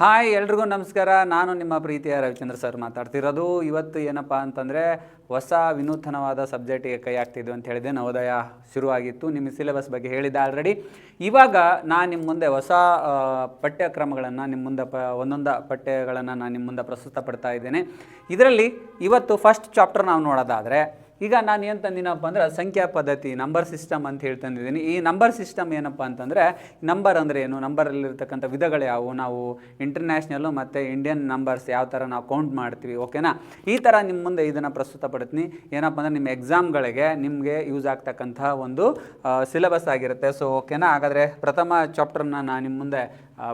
Hi ಎಲ್ರಿಗೂ ನಮಸ್ಕಾರ. ನಾನು ನಿಮ್ಮ ಪ್ರೀತಿಯ ರವಿಚಂದ್ರ ಸರ್ ಮಾತಾಡ್ತಿರೋದು. ಇವತ್ತು ಏನಪ್ಪ ಅಂತಂದರೆ ಹೊಸ ವಿನೂತನವಾದ ಸಬ್ಜೆಕ್ಟಿಗೆ ಕೈ ಹಾಕ್ತಿದ್ವಿ ಅಂತ ಹೇಳಿದೆ. ನವೋದಯ ಶುರುವಾಗಿತ್ತು, ನಿಮ್ಮ ಸಿಲೆಬಸ್ ಬಗ್ಗೆ ಹೇಳಿದ್ದೆ ಆಲ್ರೆಡಿ. ಇವಾಗ ನಾನು ನಿಮ್ಮ ಮುಂದೆ ಹೊಸ ಪಠ್ಯಕ್ರಮಗಳನ್ನು ನಿಮ್ಮ ಮುಂದೆ ಒಂದೊಂದು ಪಠ್ಯಗಳನ್ನು ನಾನು ನಿಮ್ಮ ಮುಂದೆ ಪ್ರಸ್ತುತಪಡ್ತಾ ಇದ್ದೇನೆ. ಇದರಲ್ಲಿ ಇವತ್ತು ಫಸ್ಟ್ ಚಾಪ್ಟರ್ ನಾವು ನೋಡೋದಾದರೆ, ಈಗ ನಾನು ಏನು ತಂದಿನಪ್ಪ ಅಂದರೆ ಸಂಖ್ಯಾ ಪದ್ಧತಿ, ನಂಬರ್ ಸಿಸ್ಟಮ್ ಅಂತ ಹೇಳಿ ತಂದಿದ್ದೀನಿ. ಈ ನಂಬರ್ ಸಿಸ್ಟಮ್ ಏನಪ್ಪ ಅಂತಂದರೆ, ನಂಬರ್ ಅಂದರೆ ಏನು, ನಂಬರಲ್ಲಿರ್ತಕ್ಕಂಥ ವಿಧಗಳು ಯಾವುವು, ನಾವು ಇಂಟರ್ನ್ಯಾಷನಲ್ಲು ಮತ್ತು ಇಂಡಿಯನ್ ನಂಬರ್ಸ್ ಯಾವ ಥರ ನಾವು ಕೌಂಟ್ ಮಾಡ್ತೀವಿ, ಓಕೆನಾ. ಈ ಥರ ನಿಮ್ಮ ಮುಂದೆ ಇದನ್ನು ಪ್ರಸ್ತುತಪಡ್ತೀನಿ. ಏನಪ್ಪ ಅಂದರೆ ನಿಮ್ಮ ಎಕ್ಸಾಮ್ಗಳಿಗೆ ನಿಮಗೆ ಯೂಸ್ ಆಗ್ತಕ್ಕಂಥ ಒಂದು ಸಿಲೆಬಸ್ ಆಗಿರುತ್ತೆ. ಸೊ ಓಕೆನಾ. ಹಾಗಾದರೆ ಪ್ರಥಮ ಚಾಪ್ಟರ್ನ ನಾನು ನಿಮ್ಮ ಮುಂದೆ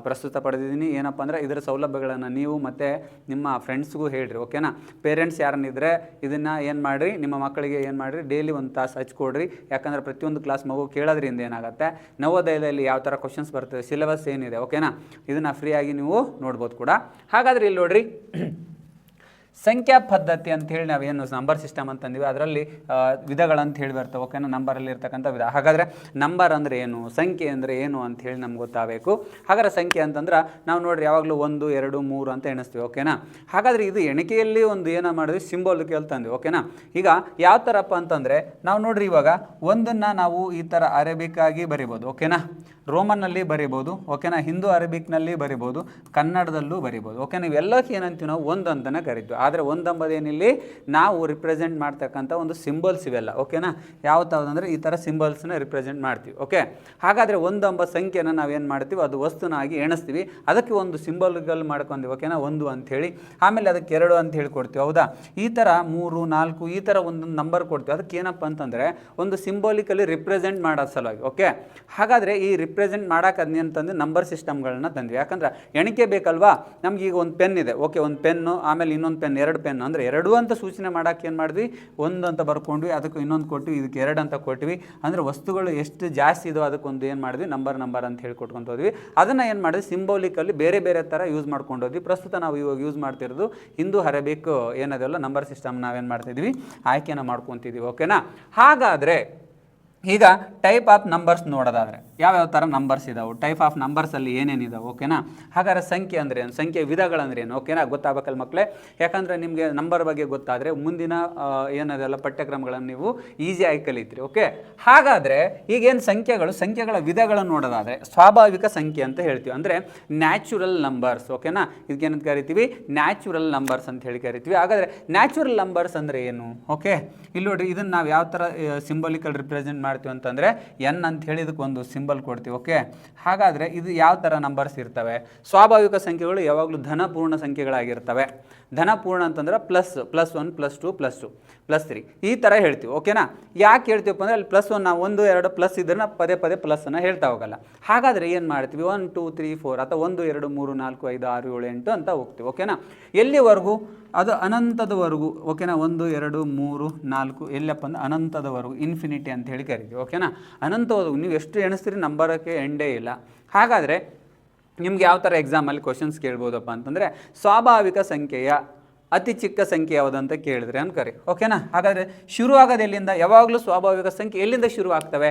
ಪ್ರಸ್ತುತಪಡಿದ್ದೀನಿ. ಏನಪ್ಪ ಅಂದರೆ ಇದರ ಸೌಲಭ್ಯಗಳನ್ನು ನೀವು ಮತ್ತು ನಿಮ್ಮ ಫ್ರೆಂಡ್ಸ್ಗೂ ಹೇಳ್ರಿ, ಓಕೆನಾ. ಪೇರೆಂಟ್ಸ್ ಯಾರನ್ನಿದ್ರೆ ಇದನ್ನು ಏನು ಮಾಡಿರಿ, ನಿಮ್ಮ ಮಕ್ಕಳಿಗೆ ಏನು ಮಾಡಿರಿ, ಡೈಲಿ ಒಂದು ತಾಸು ಹಚ್ಕೊಡ್ರಿ. ಯಾಕಂದರೆ ಪ್ರತಿಯೊಂದು ಕ್ಲಾಸ್ ಮಗು ಕೇಳೋದ್ರಿಂದ ಏನಾಗುತ್ತೆ, ನವೋದಯದಲ್ಲಿ ಯಾವ ಥರ ಕ್ವಶನ್ಸ್ ಬರ್ತದೆ, ಸಿಲೆಬಸ್ ಏನಿದೆ, ಓಕೆನಾ, ಇದನ್ನು ಫ್ರೀಯಾಗಿ ನೀವು ನೋಡ್ಬೋದು ಕೂಡ. ಹಾಗಾದರೆ ಇಲ್ಲಿ ನೋಡಿರಿ, ಸಂಖ್ಯಾ ಪದ್ಧತಿ ಅಂಥೇಳಿ ನಾವೇನು ನಂಬರ್ ಸಿಸ್ಟಮ್ ಅಂತಂದಿವಿ, ಅದರಲ್ಲಿ ವಿಧಗಳಂತ ಹೇಳಿ ಬರ್ತವೆ, ಓಕೆನಾ. ನಂಬರಲ್ಲಿ ಇರ್ತಕ್ಕಂಥ ವಿಧ. ಹಾಗಾದರೆ ನಂಬರ್ ಅಂದರೆ ಏನು, ಸಂಖ್ಯೆ ಅಂದರೆ ಏನು ಅಂಥೇಳಿ ನಮ್ಗೆ ಗೊತ್ತಾಗಬೇಕು. ಹಾಗಾದರೆ ಸಂಖ್ಯೆ ಅಂತಂದ್ರೆ ನಾವು ನೋಡಿರಿ ಯಾವಾಗಲೂ 1, 2, 3 ಅಂತ ಎಣಿಸ್ತೀವಿ, ಓಕೆನಾ. ಹಾಗಾದರೆ ಇದು ಎಣಿಕೆಯಲ್ಲಿ ಒಂದು ಏನೋ ಮಾಡಿದ್ವಿ, ಸಿಂಬಾಲಿಕ್ ಅಂತಂದ್ವಿ, ಓಕೆನಾ. ಈಗ ಯಾವ ಥರಪ್ಪ ಅಂತಂದರೆ ನಾವು ನೋಡಿರಿ, ಇವಾಗ ಒಂದನ್ನು ನಾವು ಈ ಥರ ಅರೇಬಿಕ್ ಆಗಿ ಬರಿಬೋದು, ಓಕೆನಾ. ರೋಮನ್ನಲ್ಲಿ ಬರಿಬೋದು, ಓಕೆನಾ. ಹಿಂದೂ ಅರೇಬಿಕ್ನಲ್ಲಿ ಬರಿಬೋದು, ಕನ್ನಡದಲ್ಲೂ ಬರಿಬೋದು, ಓಕೆ. ನೀವೆಲ್ಲಕ್ಕೆ ಏನಂತೀವಿ ನಾವು ಒಂದು ಅಂತಲೇ ಕರಿತೀವಿ. ಆದರೆ ಒಂದು ಎಂಬುದೇನಿಲ್ಲಿ ನಾವು ರಿಪ್ರೆಸೆಂಟ್ ಮಾಡ್ತಕ್ಕಂಥ ಒಂದು ಸಿಂಬಲ್ಸ್ ಇವೆಲ್ಲ, ಓಕೆನಾ. ಯಾವುದಂದರೆ ಈ ಥರ ಸಿಂಬಲ್ಸ್ನ ರಿಪ್ರೆಸೆಂಟ್ ಮಾಡ್ತೀವಿ, ಓಕೆ. ಹಾಗಾದರೆ ಒಂದು ಎಂಬ ಸಂಖ್ಯೆನ ನಾವೇನು ಮಾಡ್ತೀವಿ, ಅದು ವಸ್ತುನಾಗಿ ಎಣಿಸ್ತೀವಿ, ಅದಕ್ಕೆ ಒಂದು ಸಿಂಬಲ್ಗಳು ಮಾಡ್ಕೊಂತೀವಿ, ಓಕೆನಾ, 1 ಅಂಥೇಳಿ. ಆಮೇಲೆ ಅದಕ್ಕೆ 2 ಅಂತ ಹೇಳಿ ಕೊಡ್ತೀವಿ, ಹೌದಾ. ಈ ಥರ 3, 4 ಈ ಥರ ಒಂದೊಂದು ನಂಬರ್ ಕೊಡ್ತೀವಿ. ಅದಕ್ಕೆ ಏನಪ್ಪ ಅಂತಂದರೆ ಒಂದು ಸಿಂಬಾಲಿಕಲಿ ರಿಪ್ರೆಸೆಂಟ್ ಮಾಡೋ ಸಲುವಾಗಿ, ಓಕೆ. ಹಾಗಾದರೆ ಈ ರಿಪ್ರೆಸೆಂಟ್ ಮಾಡೋಕೆ ಅಂತಂದು ನಂಬರ್ ಸಿಸ್ಟಮ್ಗಳನ್ನ ತಂದ್ವಿ. ಯಾಕಂದ್ರೆ ಎಣಿಕೆ ಬೇಕಲ್ವಾ. ನಮ್ಗೆ ಈಗ ಒಂದು ಪೆನ್ ಇದೆ, ಓಕೆ, ಒಂದು ಪೆನ್ನು, ಆಮೇಲೆ ಇನ್ನೊಂದು ಪೆನ್, 2 ಪೆನ್ ಅಂದರೆ 2 ಅಂತ ಸೂಚನೆ ಮಾಡೋಕೆ ಏನು ಮಾಡಿದ್ವಿ, 1 ಅಂತ ಬರ್ಕೊಂಡ್ವಿ, ಅದಕ್ಕೆ ಇನ್ನೊಂದು ಕೊಟ್ವಿ, ಇದಕ್ಕೆ 2 ಅಂತ ಕೊಟ್ವಿ. ಅಂದರೆ ವಸ್ತುಗಳು ಎಷ್ಟು ಜಾಸ್ತಿ ಇದೋ ಅದಕ್ಕೊಂದು ಏನು ಮಾಡಿದ್ವಿ, ನಂಬರ್ ಅಂತ ಹೇಳಿ ಕೊಟ್ಕೊಂಡು ಹೋದ್ವಿ. ಅದನ್ನು ಏನು ಮಾಡಿದ್ವಿ, ಸಿಂಬಾಲಿಕಲ್ಲಿ ಬೇರೆ ಬೇರೆ ಥರ ಯೂಸ್ ಮಾಡ್ಕೊಂಡು ಹೋದ್ವಿ. ಪ್ರಸ್ತುತ ನಾವು ಇವಾಗ ಯೂಸ್ ಮಾಡ್ತಿರೋದು ಹಿಂದೂ ಅರೇಬಿಕ್ ಏನದಲ್ಲ ನಂಬರ್ ಸಿಸ್ಟಮ್ ನಾವೇನು ಮಾಡ್ತಿದ್ವಿ, ಆಯ್ಕೆನ ಮಾಡ್ಕೊತಿದ್ವಿ, ಓಕೆನಾ. ಹಾಗಾದರೆ ಈಗ ಟೈಪ್ ಆಫ್ ನಂಬರ್ಸ್ ನೋಡೋದಾದರೆ ಯಾವ್ಯಾವ ಥರ ನಂಬರ್ಸ್ ಇದಾವೆ, ಟೈಪ್ ಆಫ್ ನಂಬರ್ಸಲ್ಲಿ ಏನೇನಿದಾವೆ, ಓಕೆನಾ. ಹಾಗಾದ್ರೆ ಸಂಖ್ಯೆ ಅಂದರೆ ಏನು, ಸಂಖ್ಯೆ ವಿಧಗಳಂದ್ರೆ ಏನು, ಓಕೆನಾ, ಗೊತ್ತಾಗಬೇಕಲ್ಲ ಮಕ್ಕಳೇ. ಯಾಕಂದರೆ ನಿಮಗೆ ನಂಬರ್ ಬಗ್ಗೆ ಗೊತ್ತಾದರೆ ಮುಂದಿನ ಏನದೆಲ್ಲ ಪಠ್ಯಕ್ರಮಗಳನ್ನು ನೀವು ಈಸಿಯಾಗಿ ಕಲಿತೀರಿ, ಓಕೆ. ಹಾಗಾದರೆ ಈಗೇನು ಸಂಖ್ಯೆಗಳ ವಿಧಗಳನ್ನು ನೋಡೋದಾದರೆ ಸ್ವಾಭಾವಿಕ ಸಂಖ್ಯೆ ಅಂತ ಹೇಳ್ತೀವಿ, ಅಂದರೆ ನ್ಯಾಚುರಲ್ ನಂಬರ್ಸ್, ಓಕೆನಾ. ಇದಕ್ಕೇನಂತ ಕರಿತೀವಿ, ನ್ಯಾಚುರಲ್ ನಂಬರ್ಸ್ ಅಂತ ಹೇಳಿ ಕರಿತೀವಿ. ಹಾಗಾದರೆ ನ್ಯಾಚುರಲ್ ನಂಬರ್ಸ್ ಅಂದರೆ ಏನು, ಓಕೆ. ಇಲ್ಲಿ ನೋಡಿರಿ, ಇದನ್ನು ನಾವು ಯಾವ ಥರ ಸಿಂಬಾಲಿಕಲ್ ರಿಪ್ರೆಸೆಂಟ್ ಮಾಡ್ತೀವಿ ಅಂತಂದರೆ ಎನ್ ಅಂತ ಹೇಳಿ ಇದಕ್ಕೆ ಒಂದು ಸಿಂಬಲ್ ಕೊಡ್ತೀವಿ, ಓಕೆ. ಹಾಗಾದರೆ ಇದು ಯಾವ ಥರ ನಂಬರ್ಸ್ ಇರ್ತವೆ, ಸ್ವಾಭಾವಿಕ ಸಂಖ್ಯೆಗಳು ಯಾವಾಗಲೂ ಧನಪೂರ್ಣ ಸಂಖ್ಯೆಗಳಾಗಿರ್ತವೆ. ಧನಪೂರ್ಣ ಅಂತಂದ್ರೆ +1 +2 +2 +2 +3 ಈ ಥರ ಹೇಳ್ತೀವಿ, ಓಕೆನಾ. ಯಾಕೆ ಹೇಳ್ತೀವಪ್ಪ ಅಂದರೆ ಅಲ್ಲಿ +1 ನಾವು 1, 2 ಪ್ಲಸ್ ಇದ್ರೆ ಪದೇ ಪದೇ ಪ್ಲಸ್ಸನ್ನು ಹೇಳ್ತಾ ಹೋಗಲ್ಲ. ಹಾಗಾದರೆ ಏನು ಮಾಡ್ತೀವಿ, 1 2 3 4 ಅಥವಾ 1 2 3 4 5 6 7 8 ಅಂತ ಹೋಗ್ತೀವಿ, ಓಕೆನಾ. ಎಲ್ಲಿವರೆಗೂ, ಅದು ಅನಂತದವರೆಗೂ, ಓಕೆನಾ. 1 2 3 4 ಎಲ್ಲಪ್ಪ ಅಂದ್ರೆ ಅನಂತದವರೆಗೂ, ಇನ್ಫಿನಿಟಿ ಅಂತ ಹೇಳಿ ಕರಿತೀವಿ, ಓಕೆನಾ. ಅನಂತವರೆಗೂ ನೀವು ಎಷ್ಟು ಎಣಿಸ್ತೀರಿ, ನಂಬರಕ್ಕೆ ಎಂಡೇ ಇಲ್ಲ. ಹಾಗಾದರೆ ನಿಮ್ಗೆ ಯಾವ ಥರ ಎಕ್ಸಾಮಲ್ಲಿ ಕ್ವಶನ್ಸ್ ಕೇಳ್ಬೋದಪ್ಪ ಅಂತಂದರೆ, ಸ್ವಾಭಾವಿಕ ಸಂಖ್ಯೆಯ ಅತಿ ಚಿಕ್ಕ ಸಂಖ್ಯೆ ಯಾವುದಂತ ಕೇಳಿದ್ರೆ ಅನ್ಕರಿ, ಓಕೆನಾ. ಹಾಗಾದರೆ ಶುರು ಆಗೋದು ಎಲ್ಲಿಂದ, ಯಾವಾಗಲೂ ಸ್ವಾಭಾವಿಕ ಸಂಖ್ಯೆ ಎಲ್ಲಿಂದ ಶುರು ಆಗ್ತವೆ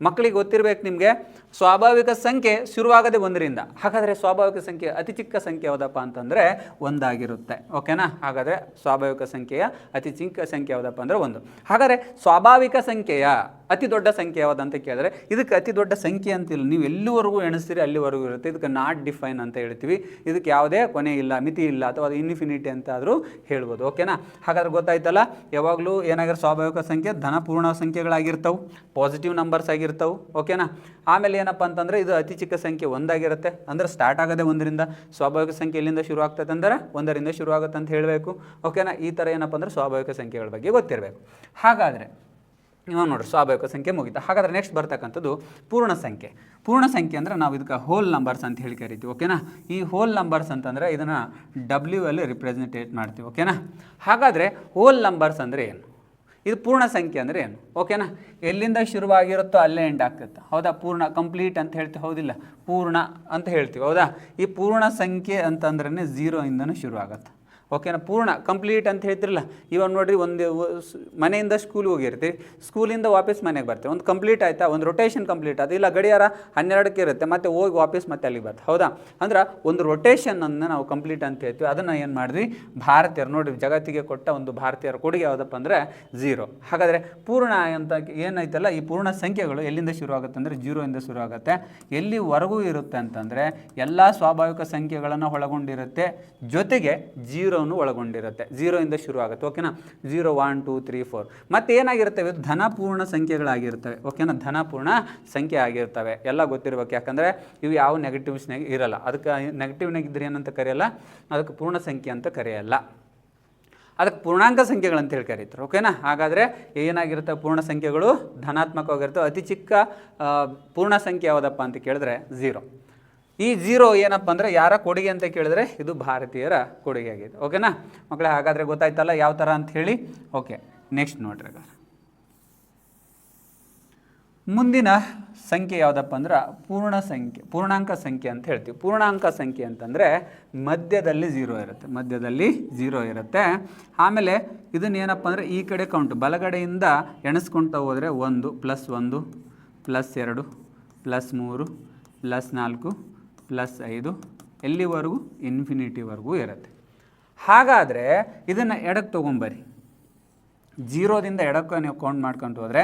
ಮಕ್ಕಳಿಗೆ ಗೊತ್ತಿರಬೇಕು ನಿಮಗೆ. ಸ್ವಾಭಾವಿಕ ಸಂಖ್ಯೆ ಶುರುವಾಗದೆ 1ರಿಂದ. ಹಾಗಾದರೆ ಸ್ವಾಭಾವಿಕ ಸಂಖ್ಯೆ ಅತಿ ಚಿಕ್ಕ ಸಂಖ್ಯೆ ಯಾವುದಪ್ಪ ಅಂತಂದರೆ 1 ಆಗಿರುತ್ತೆ, ಓಕೆನಾ. ಹಾಗಾದರೆ ಸ್ವಾಭಾವಿಕ ಸಂಖ್ಯೆಯ ಅತಿ ಚಿಕ್ಕ ಸಂಖ್ಯೆ ಯಾವುದಪ್ಪ ಅಂದರೆ 1. ಹಾಗಾದರೆ ಸ್ವಾಭಾವಿಕ ಸಂಖ್ಯೆಯ ಅತಿ ದೊಡ್ಡ ಸಂಖ್ಯೆ ಯಾವುದಂತ ಕೇಳಿದ್ರೆ ಇದಕ್ಕೆ ಅತಿ ದೊಡ್ಡ ಸಂಖ್ಯೆ ಅಂತಿಲ್ಲ, ನೀವು ಎಲ್ಲಿವರೆಗೂ ಎಣಿಸ್ತೀರಿ ಅಲ್ಲಿವರೆಗೂ ಇರುತ್ತೆ. ಇದಕ್ಕೆ ನಾಟ್ ಡಿಫೈನ್ ಅಂತ ಹೇಳ್ತೀವಿ. ಇದಕ್ಕೆ ಯಾವುದೇ ಕೊನೆ ಇಲ್ಲ, ಮಿತಿ ಇಲ್ಲ, ಅಥವಾ ಅದು ಇನ್ಫಿನಿಟಿ ಅಂತ ಆದರೂ ಹೇಳ್ಬೋದು, ಓಕೆನಾ. ಹಾಗಾದ್ರೆ ಗೊತ್ತಾಯ್ತಲ್ಲ, ಯಾವಾಗಲೂ ಏನಾಗಿರೋ ಸ್ವಾಭಾವಿಕ ಸಂಖ್ಯೆ ಧನಪೂರ್ಣ ಸಂಖ್ಯೆಗಳಾಗಿರ್ತವೆ, ಪಾಸಿಟಿವ್ ನಂಬರ್ಸ್ ಆಗಿರ್ತವೆ, ಓಕೆನಾ. ಆಮೇಲೆ ಏನಪ್ಪ ಅಂತಂದರೆ ಇದು ಅತಿ ಚಿಕ್ಕ ಸಂಖ್ಯೆ 1 ಆಗಿರುತ್ತೆ, ಅಂದರೆ ಸ್ಟಾರ್ಟ್ ಆಗೋದೇ 1ರಿಂದ. ಸ್ವಾಭಾವಿಕ ಸಂಖ್ಯೆ ಎಲ್ಲಿಂದ ಶುರು ಆಗ್ತದೆ ಅಂದರೆ 1ರಿಂದ ಶುರು ಆಗುತ್ತೆ ಅಂತ ಹೇಳಬೇಕು, ಓಕೆನಾ. ಈ ಥರ ಏನಪ್ಪ ಅಂದರೆ ಸ್ವಾಭಾವಿಕ ಸಂಖ್ಯೆಗಳ ಬಗ್ಗೆ ಗೊತ್ತಿರಬೇಕು. ಹಾಗಾದರೆ ಇವಾಗ ನೋಡಿರಿ, ಸ್ವಾಭಾವಿಕ ಸಂಖ್ಯೆ ಮುಗಿತಾ. ಹಾಗಾದರೆ ನೆಕ್ಸ್ಟ್ ಬರ್ತಕ್ಕಂಥದ್ದು ಪೂರ್ಣ ಸಂಖ್ಯೆ. ಪೂರ್ಣ ಸಂಖ್ಯೆ ಅಂದರೆ ನಾವು ಇದಕ್ಕೆ ಹೋಲ್ ನಂಬರ್ಸ್ ಅಂತ ಹೇಳಿ ಕರಿತೀವಿ, ಓಕೆನಾ. ಈ ಹೋಲ್ ನಂಬರ್ಸ್ ಅಂತಂದರೆ ಇದನ್ನು W ಅಲ್ಲಿ ರಿಪ್ರೆಸೆಂಟೇಟ್ ಮಾಡ್ತೀವಿ, ಓಕೆನಾ. ಹಾಗಾದರೆ ಹೋಲ್ ನಂಬರ್ಸ್ ಅಂದರೆ ಏನು, ಇದು ಪೂರ್ಣ ಸಂಖ್ಯೆ ಅಂದರೆ ಏನು, ಓಕೆನಾ. ಎಲ್ಲಿಂದ ಶುರುವಾಗಿರುತ್ತೋ ಅಲ್ಲೇ ಎಂಡ್ ಆಗ್ತದೆ, ಹೌದಾ. ಪೂರ್ಣ, ಕಂಪ್ಲೀಟ್ ಅಂತ ಹೇಳ್ತೀವಿ, ಹೌದಿಲ್ಲ, ಪೂರ್ಣ ಅಂತ ಹೇಳ್ತೀವಿ, ಹೌದಾ. ಈ ಪೂರ್ಣ ಸಂಖ್ಯೆ ಅಂತಂದ್ರೇ 0ಇಂದನೂ ಶುರು ಆಗುತ್ತೆ, ಓಕೆನಾ. ಪೂರ್ಣ ಕಂಪ್ಲೀಟ್ ಅಂತ ಹೇಳ್ತಿರಲ್ಲ, ಇವಾಗ ನೋಡಿರಿ ಒಂದು ಮನೆಯಿಂದ ಸ್ಕೂಲಿಗೆ ಹೋಗಿರ್ತೀವಿ, ಸ್ಕೂಲಿಂದ ವಾಪಸ್ ಮನೆಗೆ ಬರ್ತೀವಿ, ಒಂದು ಕಂಪ್ಲೀಟ್ ಆಯಿತಾ, ಒಂದು ರೊಟೇಷನ್ ಕಂಪ್ಲೀಟ್ ಆಯ್ತು. ಇಲ್ಲ ಗಡಿಯಾರ 12ಕ್ಕೆ ಇರುತ್ತೆ, ಮತ್ತೆ ಹೋಗಿ ವಾಪಸ್ ಮತ್ತೆ ಅಲ್ಲಿಗೆ ಬರ್ತೀವಿ, ಹೌದಾ. ಅಂದ್ರೆ ಒಂದು ರೊಟೇಷನನ್ನು ನಾವು ಕಂಪ್ಲೀಟ್ ಅಂತ ಹೇಳ್ತೀವಿ. ಅದನ್ನು ಏನು ಮಾಡಿದ್ವಿ ಭಾರತೀಯರು ನೋಡಿರಿ, ಜಗತ್ತಿಗೆ ಕೊಟ್ಟ ಒಂದು ಭಾರತೀಯರ ಕೊಡುಗೆ ಯಾವುದಪ್ಪ ಅಂದರೆ 0. ಹಾಗಾದರೆ ಪೂರ್ಣ ಅಂತ ಏನೈತಲ್ಲ, ಈ ಪೂರ್ಣ ಸಂಖ್ಯೆಗಳು ಎಲ್ಲಿಂದ ಶುರು ಆಗುತ್ತೆ ಅಂದರೆ 0 ಇಂದ ಶುರು ಆಗುತ್ತೆ. ಎಲ್ಲಿವರೆಗೂ ಇರುತ್ತೆ ಅಂತಂದರೆ ಎಲ್ಲ ಸ್ವಾಭಾವಿಕ ಸಂಖ್ಯೆಗಳನ್ನು ಒಳಗೊಂಡಿರುತ್ತೆ, ಜೊತೆಗೆ 0ನು ಒಳಗೊಂಡಿರುತ್ತೆ. 0 ಇಂದ ಶುರು ಆಗುತ್ತೆ, ಓಕೆನಾ. 0 1 2 3 4 ಮತ್ತೆ ಏನಾಗಿರ್ತವೆ, ಧನಪೂರ್ಣ ಸಂಖ್ಯೆಗಳಾಗಿರ್ತವೆ, ಓಕೆನಾ. ಧನಪೂರ್ಣ ಸಂಖ್ಯೆ ಆಗಿರ್ತವೆ, ಎಲ್ಲ ಗೊತ್ತಿರ್ಬೇಕು. ಯಾಕಂದರೆ ಇವು ಯಾವ ನೆಗೆಟಿವ್ಸ್ನಾಗ ಇರಲ್ಲ. ಅದಕ್ಕೆ ನೆಗೆಟಿವ್ನಾಗ ಇದ್ರೆ ಏನಂತ ಕರೆಯಲ್ಲ, ಅದಕ್ಕೆ ಪೂರ್ಣ ಸಂಖ್ಯೆ ಅಂತ ಕರೆಯಲ್ಲ, ಅದಕ್ಕೆ ಪೂರ್ಣಾಂಕ ಸಂಖ್ಯೆಗಳಂತ ಹೇಳಿ ಕರೀತಾರೆ, ಓಕೆನಾ. ಹಾಗಾದರೆ ಏನಾಗಿರುತ್ತೆ, ಪೂರ್ಣ ಸಂಖ್ಯೆಗಳು ಧನಾತ್ಮಕವಾಗಿರ್ತವೆ. ಅತಿ ಚಿಕ್ಕ ಪೂರ್ಣ ಸಂಖ್ಯೆ ಯಾವುದಪ್ಪ ಅಂತ ಕೇಳಿದ್ರೆ 0. ಈ 0 ಏನಪ್ಪ ಅಂದರೆ ಯಾರ ಕೊಡುಗೆ ಅಂತ ಕೇಳಿದ್ರೆ ಇದು ಭಾರತೀಯರ ಕೊಡುಗೆ ಆಗಿದೆ, ಓಕೆನಾ ಮಕ್ಕಳೇ. ಹಾಗಾದರೆ ಗೊತ್ತಾಯ್ತಲ್ಲ ಯಾವ ಥರ ಅಂತ ಹೇಳಿ. ಓಕೆ, ನೆಕ್ಸ್ಟ್ ನೋಡ್ರಿ. ಮುಂದಿನ ಸಂಖ್ಯೆ ಯಾವುದಪ್ಪ ಅಂದ್ರೆ ಪೂರ್ಣ ಸಂಖ್ಯೆ, ಪೂರ್ಣಾಂಕ ಸಂಖ್ಯೆ ಅಂತ ಹೇಳ್ತೀವಿ. ಪೂರ್ಣಾಂಕ ಸಂಖ್ಯೆ ಅಂತಂದರೆ ಮಧ್ಯದಲ್ಲಿ 0 ಇರುತ್ತೆ, ಮಧ್ಯದಲ್ಲಿ 0 ಇರುತ್ತೆ. ಆಮೇಲೆ ಇದನ್ನ ಏನಪ್ಪ ಅಂದರೆ ಈ ಕಡೆ ಕೌಂಟು ಬಲಗಡೆಯಿಂದ ಎಣಿಸ್ಕೊಳ್ತಾ ಹೋದರೆ 1 +1 +2 +3 +4 +5 ಎಲ್ಲಿವರೆಗೂ ಇನ್ಫಿನಿಟಿವರೆಗೂ ಇರುತ್ತೆ. ಹಾಗಾದರೆ ಇದನ್ನು ಎಡಕ್ಕೆ ತೊಗೊಂಬರಿ. 0ದಿಂದ ಎಡಕ್ಕೆ ನೀವು ಕೌಂಟ್ ಮಾಡ್ಕೊಂಡು ಹೋದರೆ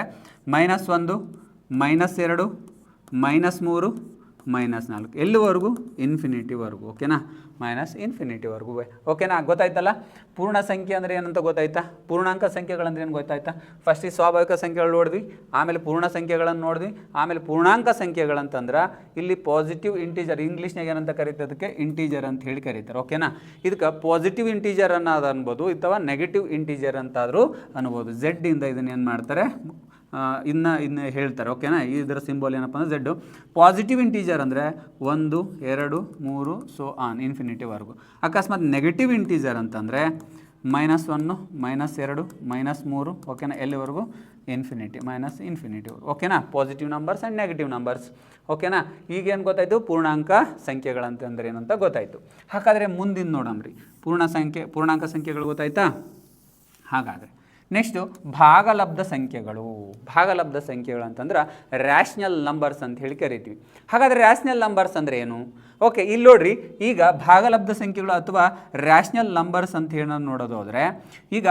-1 -2 -3 -4 ಎಲ್ಲಿವರೆಗೂ ಇನ್ಫಿನಿಟಿವರೆಗೂ, ಓಕೆನಾ. ಇನ್ಫಿನಿಟಿವರೆಗೂ, ಓಕೆನಾ. ಗೊತ್ತಾಯ್ತಲ್ಲ ಪೂರ್ಣ ಸಂಖ್ಯೆ ಅಂದರೆ ಏನಂತ ಗೊತ್ತಾಯ್ತಾ, ಪೂರ್ಣಾಂಕ ಸಂಖ್ಯೆಗಳಂದ್ರೆ ಏನು ಗೊತ್ತಾಯ್ತಾ. ಫಸ್ಟಿಗೆ ಸ್ವಾಭಾವಿಕ ಸಂಖ್ಯೆಗಳು ನೋಡಿದ್ವಿ, ಆಮೇಲೆ ಪೂರ್ಣ ಸಂಖ್ಯೆಗಳನ್ನು ನೋಡಿದ್ವಿ, ಆಮೇಲೆ ಪೂರ್ಣಾಂಕ ಸಂಖ್ಯೆಗಳಂತಂದ್ರೆ ಇಲ್ಲಿ ಪಾಸಿಟಿವ್ ಇಂಟೀಜರ್, ಇಂಗ್ಲೀಷ್ನಾಗ ಏನಂತ ಕರೀತದಕ್ಕೆ ಇಂಟೀಜರ್ ಅಂತ ಹೇಳಿ ಕರೀತಾರೆ, ಓಕೆನಾ. ಇದಕ್ಕೆ ಪಾಸಿಟಿವ್ ಇಂಟೀಜರ್ ಅನ್ನೋದು ಅನ್ಬೋದು, ಅಥವಾ ನೆಗೆಟಿವ್ ಇಂಟೀಜರ್ ಅಂತಾದರೂ ಅನ್ಬೋದು. ಝೆಡ್ಡಿಂದ ಇದನ್ನು ಏನು ಮಾಡ್ತಾರೆ, ಇನ್ನು ಹೇಳ್ತಾರೆ, ಓಕೆನಾ. ಇದರ ಸಿಂಬಲ್ ಏನಪ್ಪ ಅಂದರೆ ಝೆಡ್ಡು. ಪಾಸಿಟಿವ್ ಇಂಟೀಜರ್ ಅಂದರೆ 1 2 3 ಸೊ ಆನ್ ಇನ್ಫಿನಿಟಿವರೆಗೂ. ಅಕಸ್ಮಾತ್ ನೆಗೆಟಿವ್ ಇಂಟೀಜರ್ ಅಂತಂದರೆ -1 -2 -3, ಓಕೆನಾ, ಎಲ್ಲಿವರೆಗೂ ಇನ್ಫಿನಿಟಿ, ಇನ್ಫಿನಿಟಿವರೆಗೂ, ಓಕೆನಾ. Positive numbers and negative numbers, ಓಕೆನಾ. ಈಗೇನು ಗೊತ್ತಾಯಿತು, ಪೂರ್ಣಾಂಕ ಸಂಖ್ಯೆಗಳಂತಂದ್ರೆ ಏನಂತ ಗೊತ್ತಾಯಿತು. ಹಾಗಾದರೆ ಮುಂದಿನ ನೋಡಮ್ರಿ, ಪೂರ್ಣಾಂಕ ಸಂಖ್ಯೆಗಳು ಗೊತ್ತಾಯ್ತಾ. ಹಾಗಾದರೆ ನೆಕ್ಸ್ಟು ಭಾಗಲಬ್ಧ ಸಂಖ್ಯೆಗಳು. ಭಾಗಲಬ್ಧ ಸಂಖ್ಯೆಗಳು ಅಂತಂದ್ರೆ ರ್ಯಾಷನಲ್ ನಂಬರ್ಸ್ ಅಂತ ಹೇಳಿ ಕರಿತೀವಿ. ಹಾಗಾದರೆ ರ್ಯಾಷನಲ್ ನಂಬರ್ಸ್ ಅಂದರೆ ಏನು, ಓಕೆ. ಇಲ್ಲಿ ನೋಡ್ರಿ, ಈಗ ಭಾಗಲಬ್ಧ ಸಂಖ್ಯೆಗಳು ಅಥವಾ ರ್ಯಾಷನಲ್ ನಂಬರ್ಸ್ ಅಂತ ಹೇಳಿ ನೋಡೋದು ಹೋದರೆ ಈಗ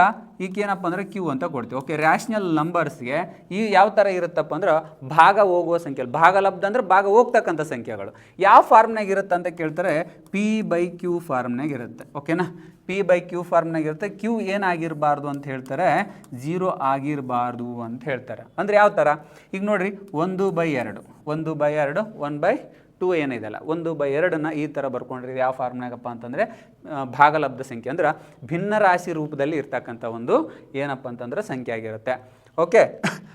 ಏನಪ್ಪ ಅಂದರೆ ಕ್ಯೂ ಅಂತ ಕೊಡ್ತೀವಿ, ಓಕೆ. ರ್ಯಾಷನಲ್ ನಂಬರ್ಸ್ಗೆ ಈ ಯಾವ ಥರ ಇರುತ್ತಪ್ಪ ಅಂದ್ರೆ ಭಾಗ ಹೋಗುವ ಸಂಖ್ಯೆಗಳು. ಭಾಗಲಬ್ಧ ಅಂದ್ರೆ ಭಾಗ ಹೋಗ್ತಕ್ಕಂಥ ಸಂಖ್ಯೆಗಳು ಯಾವ ಫಾರ್ಮ್ನಾಗ ಇರುತ್ತೆ ಅಂತ ಕೇಳ್ತಾರೆ, P/Q ಫಾರ್ಮ್ನಾಗ ಇರುತ್ತೆ, ಓಕೆನಾ. P/Q ಫಾರ್ಮ್ನಾಗ ಇರುತ್ತೆ. ಕ್ಯೂ ಏನಾಗಿರಬಾರ್ದು ಅಂತ ಹೇಳ್ತಾರೆ, 0 ಆಗಿರಬಾರ್ದು ಅಂತ ಹೇಳ್ತಾರೆ. ಅಂದರೆ ಯಾವ ಥರ, ಈಗ ನೋಡಿರಿ 1/2 1/2 ಏನಿದೆಲ್ಲ 1/2 ಈ ಥರ ಬರ್ಕೊಂಡ್ರಿ. ಯಾವ ಫಾರ್ಮ್ನಾಗಪ್ಪ ಅಂತಂದರೆ ಭಾಗಲಬ್ಧ ಸಂಖ್ಯೆ ಅಂದ್ರೆ ಭಿನ್ನ ರಾಶಿ ರೂಪದಲ್ಲಿ ಇರ್ತಕ್ಕಂಥ ಒಂದು ಏನಪ್ಪ ಅಂತಂದ್ರೆ ಸಂಖ್ಯೆ ಆಗಿರುತ್ತೆ, ಓಕೆ.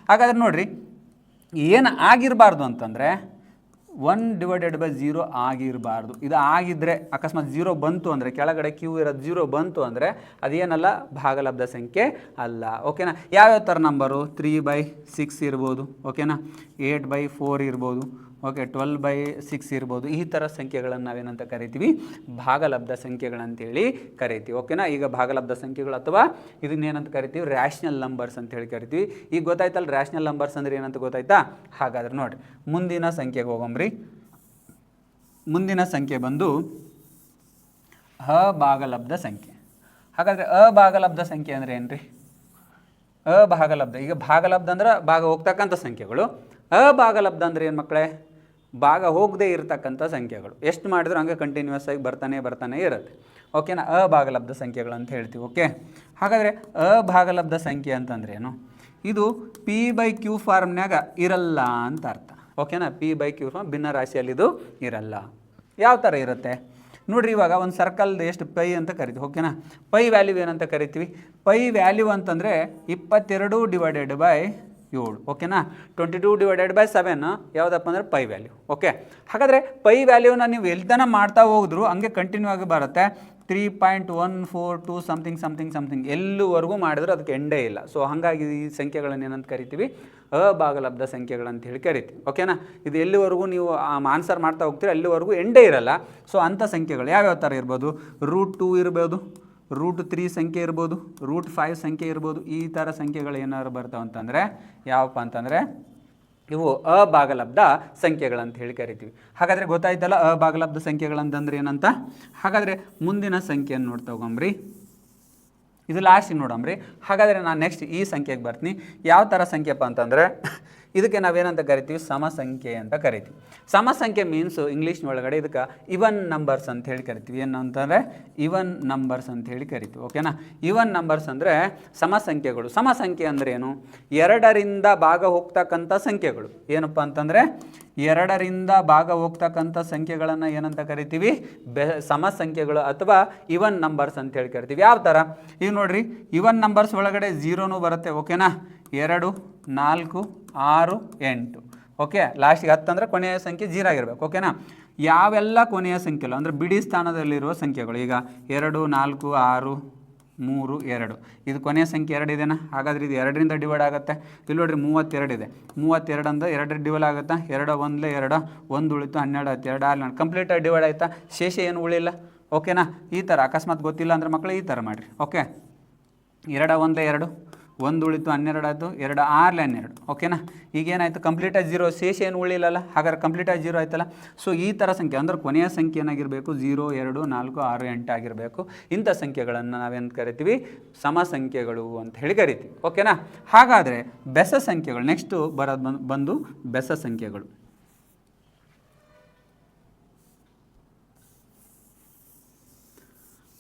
ಹಾಗಾದ್ರೆ ನೋಡಿರಿ, ಏನು ಆಗಿರಬಾರ್ದು ಅಂತಂದರೆ 1/0 ಆಗಿರಬಾರ್ದು. ಇದು ಆಗಿದ್ದರೆ ಅಕಸ್ಮಾತ್ 0 ಬಂತು ಅಂದರೆ, ಕೆಳಗಡೆ ಕ್ಯೂ ಇರೋದು 0 ಬಂತು ಅಂದರೆ ಅದೇನಲ್ಲ, ಭಾಗಲಬ್ಧ ಸಂಖ್ಯೆ ಅಲ್ಲ, ಓಕೆನಾ. ಯಾವ್ಯಾವ ಥರ ನಂಬರು, 3/6 ಇರ್ಬೋದು, ಓಕೆನಾ. 8/4 ಇರ್ಬೋದು, ಓಕೆ. 12/6 ಇರ್ಬೋದು. ಈ ಥರ ಸಂಖ್ಯೆಗಳನ್ನು ನಾವೇನಂತ ಕರಿತೀವಿ, ಭಾಗಲಬ್ಧ ಸಂಖ್ಯೆಗಳಂತೇಳಿ ಕರಿತೀವಿ, ಓಕೆನಾ. ಈಗ ಭಾಗಲಬ್ಧ ಸಂಖ್ಯೆಗಳು ಅಥವಾ ಇದನ್ನೇನಂತ ಕರಿತೀವಿ, ರ್ಯಾಷನಲ್ ನಂಬರ್ಸ್ ಅಂತ ಹೇಳಿ ಕರಿತೀವಿ. ಈಗ ಗೊತ್ತಾಯ್ತಲ್ಲ ರ್ಯಾಷನಲ್ ನಂಬರ್ಸ್ ಅಂದರೆ ಏನಂತ ಗೊತ್ತಾಯ್ತಾ. ಹಾಗಾದ್ರೆ ನೋಡಿ, ಮುಂದಿನ ಸಂಖ್ಯೆಗೆ ಹೋಗಮ್ರಿ. ಮುಂದಿನ ಸಂಖ್ಯೆ ಬಂದು ಅಭಾಗಲಬ್ಧ ಸಂಖ್ಯೆ. ಹಾಗಾದರೆ ಅಭಾಗಲಬ್ಧ ಸಂಖ್ಯೆ ಅಂದರೆ ಏನು ರೀ, ಅಭಾಗಲಬ್ಧ. ಈಗ ಭಾಗಲಬ್ಧ ಅಂದ್ರೆ ಭಾಗ ಹೋಗ್ತಕ್ಕಂಥ ಸಂಖ್ಯೆಗಳು. ಅಭಾಗಲಬ್ಧ ಅಂದರೆ ಏನು ಮಕ್ಕಳೇ, ಭಾಗ ಹೋಗದೆ ಇರತಕ್ಕಂಥ ಸಂಖ್ಯೆಗಳು. ಎಷ್ಟು ಮಾಡಿದ್ರು ಹಂಗೆ ಕಂಟಿನ್ಯೂಸ್ ಆಗಿ ಬರ್ತಾನೆ ಇರುತ್ತೆ, ಓಕೆನಾ. ಅಭಾಗಲಬ್ಧ ಸಂಖ್ಯೆಗಳು ಅಂತ ಹೇಳ್ತೀವಿ, ಓಕೆ. ಹಾಗಾದರೆ ಅಭಾಗಲಬ್ಧ ಸಂಖ್ಯೆ ಅಂತಂದ್ರೆ ಏನು, ಇದು P/Q ಫಾರ್ಮ್ನಾಗ ಇರಲ್ಲ ಅಂತ ಅರ್ಥ, ಓಕೆನಾ. P/Q ಫಾರ್ಮ್ ಭಿನ್ನ ರಾಶಿಯಲ್ಲಿ ಇದು ಇರಲ್ಲ. ಯಾವ ಥರ ಇರುತ್ತೆ ನೋಡ್ರಿ, ಇವಾಗ ಒಂದು ಸರ್ಕಲ್ದು ಎಷ್ಟು ಪೈ ಅಂತ ಕರಿತೀವಿ, ಓಕೆನಾ. ಪೈ ವ್ಯಾಲ್ಯೂ ಏನಂತ ಕರಿತೀವಿ, ಪೈ ವ್ಯಾಲ್ಯೂ ಅಂತಂದರೆ 22/7, ಓಕೆನಾ. 22/7 ಯಾವುದಪ್ಪ ಅಂದರೆ ಪೈ ವ್ಯಾಲ್ಯೂ, ಓಕೆ. ಹಾಗಾದರೆ ಪೈ ವ್ಯಾಲ್ಯೂನ ನೀವು ಎಲ್ತನ ಮಾಡ್ತಾ ಹೋಗಿದ್ರು ಹಂಗೆ ಕಂಟಿನ್ಯೂ ಆಗಿ ಬರುತ್ತೆ. 3.142 ಸಮಥಿಂಗ್ ಎಲ್ಲುವರೆಗೂ ಮಾಡಿದ್ರೆ ಅದಕ್ಕೆ ಎಂಡೇ ಇಲ್ಲ. ಸೊ ಹಾಗಾಗಿ ಈ ಸಂಖ್ಯೆಗಳನ್ನು ಏನಂತ ಕರಿತೀವಿ, ಅಭಾಗಲಬ್ಧ ಸಂಖ್ಯೆಗಳಂತ ಹೇಳಿ ಕರಿತೀವಿ, ಓಕೆನಾ. ಇದು ಎಲ್ಲಿವರೆಗೂ ನೀವು ಆನ್ಸರ್ ಮಾಡ್ತಾ ಹೋಗ್ತೀರಿ ಅಲ್ಲಿವರೆಗೂ ಎಂಡೇ ಇರಲ್ಲ. ಸೊ ಅಂಥ ಸಂಖ್ಯೆಗಳು ಯಾವ್ಯಾವ ಥರ ಇರ್ಬೋದು, √2 ಇರ್ಬೋದು, √3 ಸಂಖ್ಯೆ ಇರ್ಬೋದು, √5 ಸಂಖ್ಯೆ ಇರ್ಬೋದು. ಈ ಥರ ಸಂಖ್ಯೆಗಳು ಏನಾದ್ರು ಬರ್ತಾವೆ ಅಂತಂದರೆ ಯಾವಪ್ಪ ಅಂತಂದರೆ ಇವು ಅಭಾಗಲಬ್ಧ ಸಂಖ್ಯೆಗಳಂತ ಹೇಳಿ ಕರಿತೀವಿ. ಹಾಗಾದರೆ ಗೊತ್ತಾಯ್ತಲ್ಲ ಅಭಾಗಲಬ್ಧ ಸಂಖ್ಯೆಗಳಂತಂದ್ರೆ ಏನಂತ. ಹಾಗಾದರೆ ಮುಂದಿನ ಸಂಖ್ಯೆಯನ್ನು ನೋಡಿ ತಗೊಂಬ್ರಿ, ಇದು ಲಾಸ್ಟಿಗೆ ನೋಡಂಬ್ರಿ. ಹಾಗಾದರೆ ನಾನು ನೆಕ್ಸ್ಟ್ ಈ ಸಂಖ್ಯೆಗೆ ಬರ್ತೀನಿ. ಯಾವ ಥರ ಸಂಖ್ಯೆಪ್ಪ ಅಂತಂದರೆ ಇದಕ್ಕೆ ನಾವೇನಂತ ಕರಿತೀವಿ, ಸಮಸಂಖ್ಯೆ ಅಂತ ಕರಿತೀವಿ. ಸಮಸಂಖ್ಯೆ ಮೀನ್ಸು ಇಂಗ್ಲೀಷ್ ಒಳಗಡೆ ಇದಕ್ಕೆ ಇವನ್ ನಂಬರ್ಸ್ ಅಂತ ಹೇಳಿ ಕರಿತೀವಿ. ಏನಂತಂದರೆ ಇವನ್ ನಂಬರ್ಸ್ ಅಂತ ಹೇಳಿ ಕರಿತೀವಿ. ಓಕೆನಾ. ಇವನ್ ನಂಬರ್ಸ್ ಅಂದರೆ ಸಮಸಂಖ್ಯೆಗಳು. ಸಮಸಂಖ್ಯೆ ಅಂದರೆ ಏನು, 2ರಿಂದ ಭಾಗ ಹೋಗ್ತಕ್ಕಂಥ ಸಂಖ್ಯೆಗಳು. ಏನಪ್ಪ ಅಂತಂದರೆ 2ರಿಂದ ಭಾಗ ಹೋಗ್ತಕ್ಕಂಥ ಸಂಖ್ಯೆಗಳನ್ನು ಏನಂತ ಕರಿತೀವಿ, ಸಮಸಂಖ್ಯೆಗಳು ಅಥವಾ ಇವನ್ ನಂಬರ್ಸ್ ಅಂತ ಹೇಳಿ ಕರಿತೀವಿ. ಯಾವ ಥರ, ಈಗ ನೋಡ್ರಿ, ಇವನ್ ನಂಬರ್ಸ್ ಒಳಗಡೆ 0ನೂ ಬರುತ್ತೆ. ಓಕೆನಾ. 2, 4, 6, 8. ಓಕೆ, ಲಾಸ್ಟಿಗೆ 10 ಅಂದರೆ ಕೊನೆಯ ಸಂಖ್ಯೆ 0 ಆಗಿರ್ಬೇಕು. ಓಕೆನಾ. ಯಾವೆಲ್ಲ ಕೊನೆಯ ಸಂಖ್ಯೆಗಳು ಅಂದರೆ ಬಿಡಿ ಸ್ಥಾನದಲ್ಲಿರುವ ಸಂಖ್ಯೆಗಳು, ಈಗ 2, 4, 6, 3, 2, ಇದು ಕೊನೆಯ ಸಂಖ್ಯೆ 2 ಇದೆನಾ. ಹಾಗಾದರೆ ಇದು 2ರಿಂದ ಡಿವೈಡ್ ಆಗುತ್ತೆ. ಇಲ್ಲಿ ನೋಡ್ರಿ 32 ಇದೆ. 32 ಅಂದರೆ 2 ಡಿವೈಡ್ ಆಗುತ್ತಾ, 2 1 2, 1 ಉಳಿತು, 12 2 6 ಕಂಪ್ಲೀಟಾಗಿ ಡಿವೈಡ್ ಆಯಿತಾ, ಶೇಷ ಏನು ಉಳಿಲ್ಲ. ಓಕೆನಾ. ಈ ಥರ ಅಕಸ್ಮಾತ್ ಗೊತ್ತಿಲ್ಲ ಅಂದರೆ ಮಕ್ಕಳು ಈ ಥರ ಮಾಡಿರಿ. ಓಕೆ, 2 1 2, 1 ಉಳಿತು, 12 ಆಯಿತು, 2 6 12. ಓಕೆನಾ. ಈಗೇನಾಯಿತು, ಕಂಪ್ಲೀಟಾಗಿ 0, ಶೇಷ ಏನು ಉಳಿಲ್ಲಲ್ಲ. ಹಾಗಾದ್ರೆ ಕಂಪ್ಲೀಟಾಗಿ 0 ಆಯ್ತಲ್ಲ. ಸೊ ಈ ಥರ ಸಂಖ್ಯೆ ಅಂದರೆ ಕೊನೆಯ ಸಂಖ್ಯೆ ಏನಾಗಿರಬೇಕು, 0 2 4 6 8 ಆಗಿರಬೇಕು. ಇಂಥ ಸಂಖ್ಯೆಗಳನ್ನು ನಾವೇನು ಕರಿತೀವಿ, ಸಮಸಂಖ್ಯೆಗಳು ಅಂತ ಹೇಳಿ ಕರಿತೀವಿ. ಓಕೆನಾ. ಹಾಗಾದರೆ ಬೆಸ ಸಂಖ್ಯೆಗಳು ನೆಕ್ಸ್ಟು ಬರೋದು ಬಂದು ಬೆಸ ಸಂಖ್ಯೆಗಳು.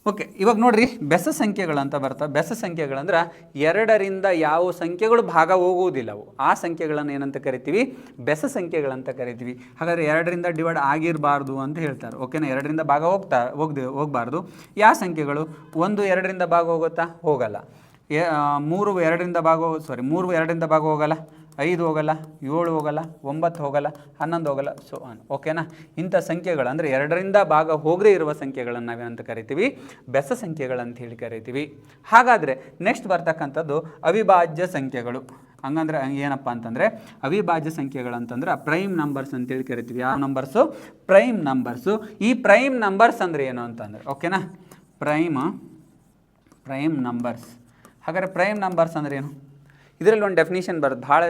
ಓಕೆ, ಇವಾಗ ನೋಡಿರಿ ಬೆಸ ಸಂಖ್ಯೆಗಳಂತ ಬರ್ತವೆ. ಬೆಸ ಸಂಖ್ಯೆಗಳಂದ್ರೆ 2ರಿಂದ ಯಾವ ಸಂಖ್ಯೆಗಳು ಭಾಗ ಹೋಗುವುದಿಲ್ಲವು ಆ ಸಂಖ್ಯೆಗಳನ್ನು ಏನಂತ ಕರಿತೀವಿ, ಬೆಸ ಸಂಖ್ಯೆಗಳಂತ ಕರಿತೀವಿ. ಹಾಗಾದರೆ 2ರಿಂದ ಡಿವೈಡ್ ಆಗಿರಬಾರ್ದು ಅಂತ ಹೇಳ್ತಾರೆ. ಓಕೆನಾ. 2ರಿಂದ ಭಾಗ ಹೋಗಬಾರ್ದು. ಯಾವ ಸಂಖ್ಯೆಗಳು, 1 2ರಿಂದ ಭಾಗ ಹೋಗುತ್ತಾ, ಹೋಗಲ್ಲ. 3 2ರಿಂದ ಭಾಗ ಹೋಗಲ್ಲ. 5 ಹೋಗಲ್ಲ, 7 ಹೋಗಲ್ಲ, 9 ಹೋಗಲ್ಲ, 11 ಹೋಗಲ್ಲ, ಸೊ ಆನ್. ಓಕೆನಾ. ಇಂಥ ಸಂಖ್ಯೆಗಳು ಅಂದರೆ 2ರಿಂದ ಭಾಗ ಹೋಗದೇ ಇರುವ ಸಂಖ್ಯೆಗಳನ್ನು ನಾವೇನಂತ ಕರಿತೀವಿ, ಬೆಸ ಸಂಖ್ಯೆಗಳಂತ ಹೇಳಿ ಕರಿತೀವಿ. ಹಾಗಾದರೆ ನೆಕ್ಸ್ಟ್ ಬರ್ತಕ್ಕಂಥದ್ದು ಅವಿಭಾಜ್ಯ ಸಂಖ್ಯೆಗಳು. ಹಂಗಂದ್ರೆ ಏನಪ್ಪ ಅಂತಂದರೆ ಅವಿಭಾಜ್ಯ ಸಂಖ್ಯೆಗಳಂತಂದ್ರೆ ಪ್ರೈಮ್ ನಂಬರ್ಸ್ ಅಂತೇಳಿ ಕರಿತೀವಿ. ಯಾವ ನಂಬರ್ಸು, ಪ್ರೈಮ್ ನಂಬರ್ಸು. ಈ ಪ್ರೈಮ್ ನಂಬರ್ಸ್ ಅಂದರೆ ಏನು ಅಂತಂದರೆ, ಓಕೆನಾ, ಪ್ರೈಮ್ ನಂಬರ್ಸ್. ಹಾಗಾದರೆ ಪ್ರೈಮ್ ನಂಬರ್ಸ್ ಅಂದರೆ ಏನು, ಇದರಲ್ಲಿ ಒಂದು ಡೆಫಿನಿಷನ್ ಬರುತ್ತೆ, ಭಾಳ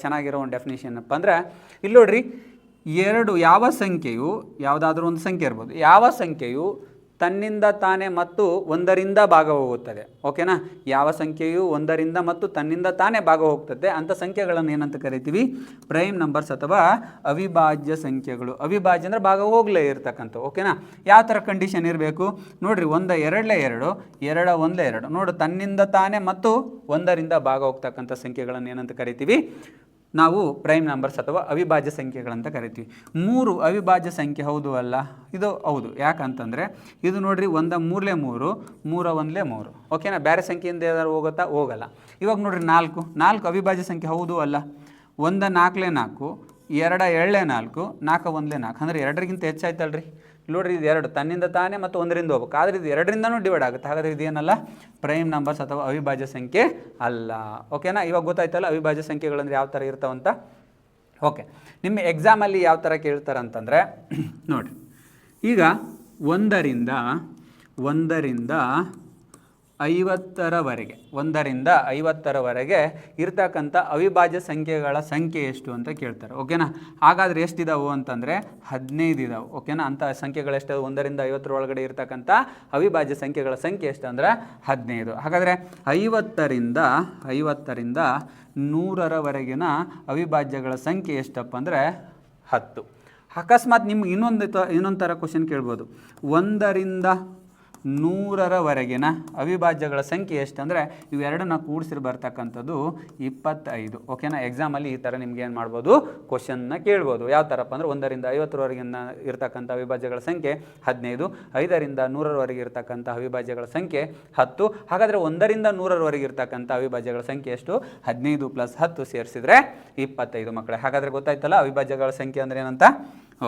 ಚೆನ್ನಾಗಿರೋ ಒಂದು ಡೆಫಿನಿಷನ್ ಏನಪ್ಪ ಅಂದರೆ, ಇಲ್ಲಿ ನೋಡ್ರಿ, ಯಾವ ಸಂಖ್ಯೆಯು, ಯಾವುದಾದ್ರೂ ಒಂದು ಸಂಖ್ಯೆ ಇರ್ಬೋದು, ಯಾವ ಸಂಖ್ಯೆಯು ತನ್ನಿಂದ ತಾನೇ ಮತ್ತು 1ರಿಂದ ಭಾಗ ಹೋಗುತ್ತದೆ. ಓಕೆನಾ. ಯಾವ ಸಂಖ್ಯೆಯು 1ರಿಂದ ಮತ್ತು ತನ್ನಿಂದ ತಾನೇ ಭಾಗ ಹೋಗ್ತದೆ ಅಂಥ ಸಂಖ್ಯೆಗಳನ್ನು ಏನಂತ ಕರಿತೀವಿ, ಪ್ರೈಮ್ ನಂಬರ್ಸ್ ಅಥವಾ ಅವಿಭಾಜ್ಯ ಸಂಖ್ಯೆಗಳು. ಅವಿಭಾಜ್ಯ ಅಂದರೆ ಭಾಗ ಹೋಗಲೇ ಇರ್ತಕ್ಕಂಥ. ಓಕೆನಾ. ಯಾವ ಥರ ಕಂಡೀಷನ್ ಇರಬೇಕು ನೋಡಿರಿ, 1 2 2, 2 1 2 ನೋಡು, ತನ್ನಿಂದ ತಾನೇ ಮತ್ತು 1ರಿಂದ ಭಾಗ ಹೋಗ್ತಕ್ಕಂಥ ಸಂಖ್ಯೆಗಳನ್ನು ಏನಂತ ಕರಿತೀವಿ, ನಾವು ಪ್ರೈಮ್ ನಂಬರ್ಸ್ ಅಥವಾ ಅವಿಭಾಜ್ಯ ಸಂಖ್ಯೆಗಳಂತ ಕರಿತೀವಿ. 3 ಅವಿಭಾಜ್ಯ ಸಂಖ್ಯೆ ಹೌದು ಅಲ್ಲ, ಇದು ಹೌದು. ಯಾಕಂತಂದರೆ ಇದು ನೋಡಿರಿ, 1 3 3, 3 1 3. ಓಕೆನಾ. ಬೇರೆ ಸಂಖ್ಯೆಯಿಂದ ಏನಾದ್ರು ಹೋಗುತ್ತಾ, ಹೋಗಲ್ಲ. ಇವಾಗ ನೋಡಿರಿ 4 ಅವಿಭಾಜ್ಯ ಸಂಖ್ಯೆ ಹೌದು ಅಲ್ಲ. 1 4 4, 2 2 4, 4 1 4 ಅಂದರೆ 2ರಿಗಿಂತ ಹೆಚ್ಚಾಯ್ತಲ್ರಿ. ನೋಡಿರಿ, ಇದು 2 ತನ್ನಿಂದ ತಾನೇ ಮತ್ತು 1ರಿಂದ ಹೋಗ್ಬೇಕು, ಆದರೆ ಇದು 2ರಿಂದನೂ ಡಿವೈಡ್ ಆಗುತ್ತೆ. ಹಾಗಾದರೆ ಇದೇನಲ್ಲ, ಪ್ರೈಮ್ ನಂಬರ್ಸ್ ಅಥವಾ ಅವಿಭಾಜ್ಯ ಸಂಖ್ಯೆ ಅಲ್ಲ. ಓಕೆನಾ. ಇವಾಗ ಗೊತ್ತಾಯ್ತಲ್ಲ ಅವಿಭಾಜ್ಯ ಸಂಖ್ಯೆಗಳಂದ್ರೆ ಯಾವ ಥರ ಇರ್ತಾವಂತ. ಓಕೆ, ನಿಮ್ಮ ಎಕ್ಸಾಮಲ್ಲಿ ಯಾವ ಥರ ಕೇಳ್ತಾರೆ ಅಂತಂದರೆ ನೋಡಿರಿ, ಈಗ 1ರಿಂದ 50ರವರೆಗೆ ಇರ್ತಕ್ಕಂಥ ಅವಿಭಾಜ್ಯ ಸಂಖ್ಯೆಗಳ ಸಂಖ್ಯೆ ಎಷ್ಟು ಅಂತ ಕೇಳ್ತಾರೆ. ಓಕೆನಾ. ಹಾಗಾದರೆ ಎಷ್ಟಿದಾವು ಅಂತಂದರೆ 15 ಇದಾವೆ. ಓಕೆನಾ. ಅಂಥ ಸಂಖ್ಯೆಗಳು ಎಷ್ಟು, 1ರಿಂದ 50ರೊಳಗಡೆ ಇರ್ತಕ್ಕಂಥ ಅವಿಭಾಜ್ಯ ಸಂಖ್ಯೆಗಳ ಸಂಖ್ಯೆ ಎಷ್ಟು ಅಂದರೆ 15. ಹಾಗಾದರೆ 50ರಿಂದ 100ರವರೆಗಿನ ಅವಿಭಾಜ್ಯಗಳ ಸಂಖ್ಯೆ ಎಷ್ಟಪ್ಪ ಅಂದರೆ 10. ಅಕಸ್ಮಾತ್ ನಿಮ್ಗೆ ಇನ್ನೊಂದು ಥರ ಕ್ವಶನ್ ಕೇಳ್ಬೋದು, 1ರಿಂದ 100ರವರೆಗಿನ ಅವಿಭಾಜ್ಯಗಳ ಸಂಖ್ಯೆ ಎಷ್ಟು ಅಂದರೆ ಇವೆರಡನ್ನ ಕೂಡಿಸಿ ಬರ್ತಕ್ಕಂಥದ್ದು 25. ಓಕೆನಾ. ಎಕ್ಸಾಮಲ್ಲಿ ಈ ಥರ ನಿಮ್ಗೆ ಏನು ಮಾಡ್ಬೋದು, ಕ್ವಶನ್ನ ಕೇಳ್ಬೋದು. ಯಾವ ಥರಪ್ಪ ಅಂದರೆ 1ರಿಂದ 50ರವರೆಗಿನ ಇರ್ತಕ್ಕಂಥ ಅವಿಭಾಜ್ಯಗಳ ಸಂಖ್ಯೆ 15, 5ರಿಂದ 100ರವರೆಗೆ ಇರ್ತಕ್ಕಂಥ ಅವಿಭಾಜ್ಯಗಳ ಸಂಖ್ಯೆ 10. ಹಾಗಾದರೆ 1ರಿಂದ 100ರವರೆಗೆ ಇರ್ತಕ್ಕಂಥ ಅವಿಭಾಜ್ಯಗಳ ಸಂಖ್ಯೆ ಎಷ್ಟು, 15 + 10 ಸೇರಿಸಿದ್ರೆ 25 ಮಕ್ಕಳೇ. ಹಾಗಾದರೆ ಗೊತ್ತಾಯ್ತಲ್ಲ ಅವಿಭಾಜ್ಯಗಳ ಸಂಖ್ಯೆ ಅಂದರೆ ಏನಂತ.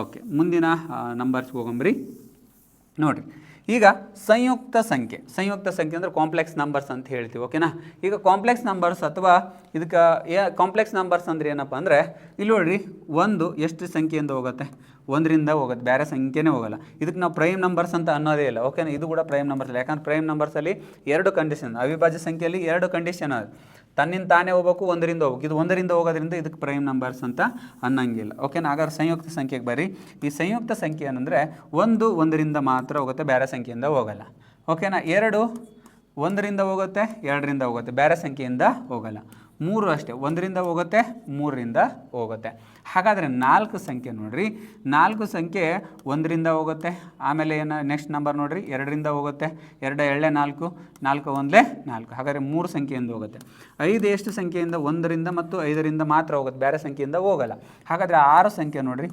ಓಕೆ, ಮುಂದಿನ ನಂಬರ್ಸ್ಗೆ ಹೋಗಂಬ್ರಿ. ನೋಡಿರಿ, ಈಗ ಸಂಯುಕ್ತ ಸಂಖ್ಯೆ ಅಂದರೆ ಕಾಂಪ್ಲೆಕ್ಸ್ ನಂಬರ್ಸ್ ಅಂತ ಹೇಳ್ತೀವಿ, ಓಕೆನಾ. ಈಗ ಕಾಂಪ್ಲೆಕ್ಸ್ ನಂಬರ್ಸ್ ಅಥವಾ ಇದಕ್ಕೆ ಕಾಂಪ್ಲೆಕ್ಸ್ ನಂಬರ್ಸ್ ಅಂದರೆ ಏನಪ್ಪ ಅಂದರೆ ಇಲ್ಲಿ ನೋಡ್ರಿ, ಒಂದು ಎಷ್ಟು ಸಂಖ್ಯೆಯಿಂದ ಹೋಗುತ್ತೆ, ಒಂದರಿಂದ ಹೋಗುತ್ತೆ, ಬೇರೆ ಸಂಖ್ಯೆನೇ ಹೋಗಲ್ಲ. ಇದಕ್ಕೆ ನಾವು ಪ್ರೈಮ್ ನಂಬರ್ಸ್ ಅಂತ ಅನ್ನೋದೇ ಇಲ್ಲ, ಓಕೆನಾ. ಇದು ಕೂಡ ಪ್ರೈಮ್ ನಂಬರ್ಸ್ ಇಲ್ಲ, ಯಾಕಂದ್ರೆ ಪ್ರೈಮ್ ನಂಬರ್ಸಲ್ಲಿ ಎರಡು ಕಂಡೀಷನ್, ಅವಿಭಾಜ್ಯ ಸಂಖ್ಯೆಯಲ್ಲಿ ಎರಡು ಕಂಡೀಷನ್ ಅದು, ತನ್ನಿಂದ ತಾನೇ ಹೋಗ್ಬೇಕು, ಒಂದರಿಂದ ಹೋಗ್ಬೇಕು. ಇದು ಒಂದರಿಂದ ಹೋಗೋದ್ರಿಂದ ಇದಕ್ಕೆ ಪ್ರೈಮ್ ನಂಬರ್ಸ್ ಅಂತ ಅನ್ನಂಗಿಲ್ಲ, ಓಕೆನಾ. ಹಾಗಾದ್ರೆ ಸಂಯುಕ್ತ ಸಂಖ್ಯೆಗೆ ಬರ್ರಿ. ಈ ಸಂಯುಕ್ತ ಸಂಖ್ಯೆ ಏನಂದರೆ ಒಂದರಿಂದ ಮಾತ್ರ ಹೋಗುತ್ತೆ, ಬೇರೆ ಸಂಖ್ಯೆಯಿಂದ ಹೋಗಲ್ಲ, ಓಕೆನಾ. ಎರಡು ಒಂದರಿಂದ ಹೋಗುತ್ತೆ, ಎರಡರಿಂದ ಹೋಗುತ್ತೆ, ಬೇರೆ ಸಂಖ್ಯೆಯಿಂದ ಹೋಗಲ್ಲ. ಮೂರು ಅಷ್ಟೇ, ಒಂದರಿಂದ ಹೋಗುತ್ತೆ, ಮೂರರಿಂದ ಹೋಗುತ್ತೆ. ಹಾಗಾದರೆ ನಾಲ್ಕು ಸಂಖ್ಯೆ ನೋಡಿರಿ, ನಾಲ್ಕು ಸಂಖ್ಯೆ ಒಂದರಿಂದ ಹೋಗುತ್ತೆ, ಆಮೇಲೆ ಏನು ನೆಕ್ಸ್ಟ್ ನಂಬರ್ ನೋಡಿರಿ, ಎರಡರಿಂದ ಹೋಗುತ್ತೆ, ಎರಡು ಎಳ್ಳೆ ನಾಲ್ಕು, ನಾಲ್ಕು ಒಂದಲೇ ನಾಲ್ಕು, ಹಾಗಾದರೆ ಮೂರು ಸಂಖ್ಯೆಯಿಂದ ಹೋಗುತ್ತೆ. ಐದು ಎಷ್ಟು ಸಂಖ್ಯೆಯಿಂದ ಒಂದರಿಂದ ಮತ್ತು ಐದರಿಂದ ಮಾತ್ರ ಹೋಗುತ್ತೆ, ಬೇರೆ ಸಂಖ್ಯೆಯಿಂದ ಹೋಗಲ್ಲ. ಹಾಗಾದರೆ ಆರು ಸಂಖ್ಯೆ ನೋಡಿರಿ,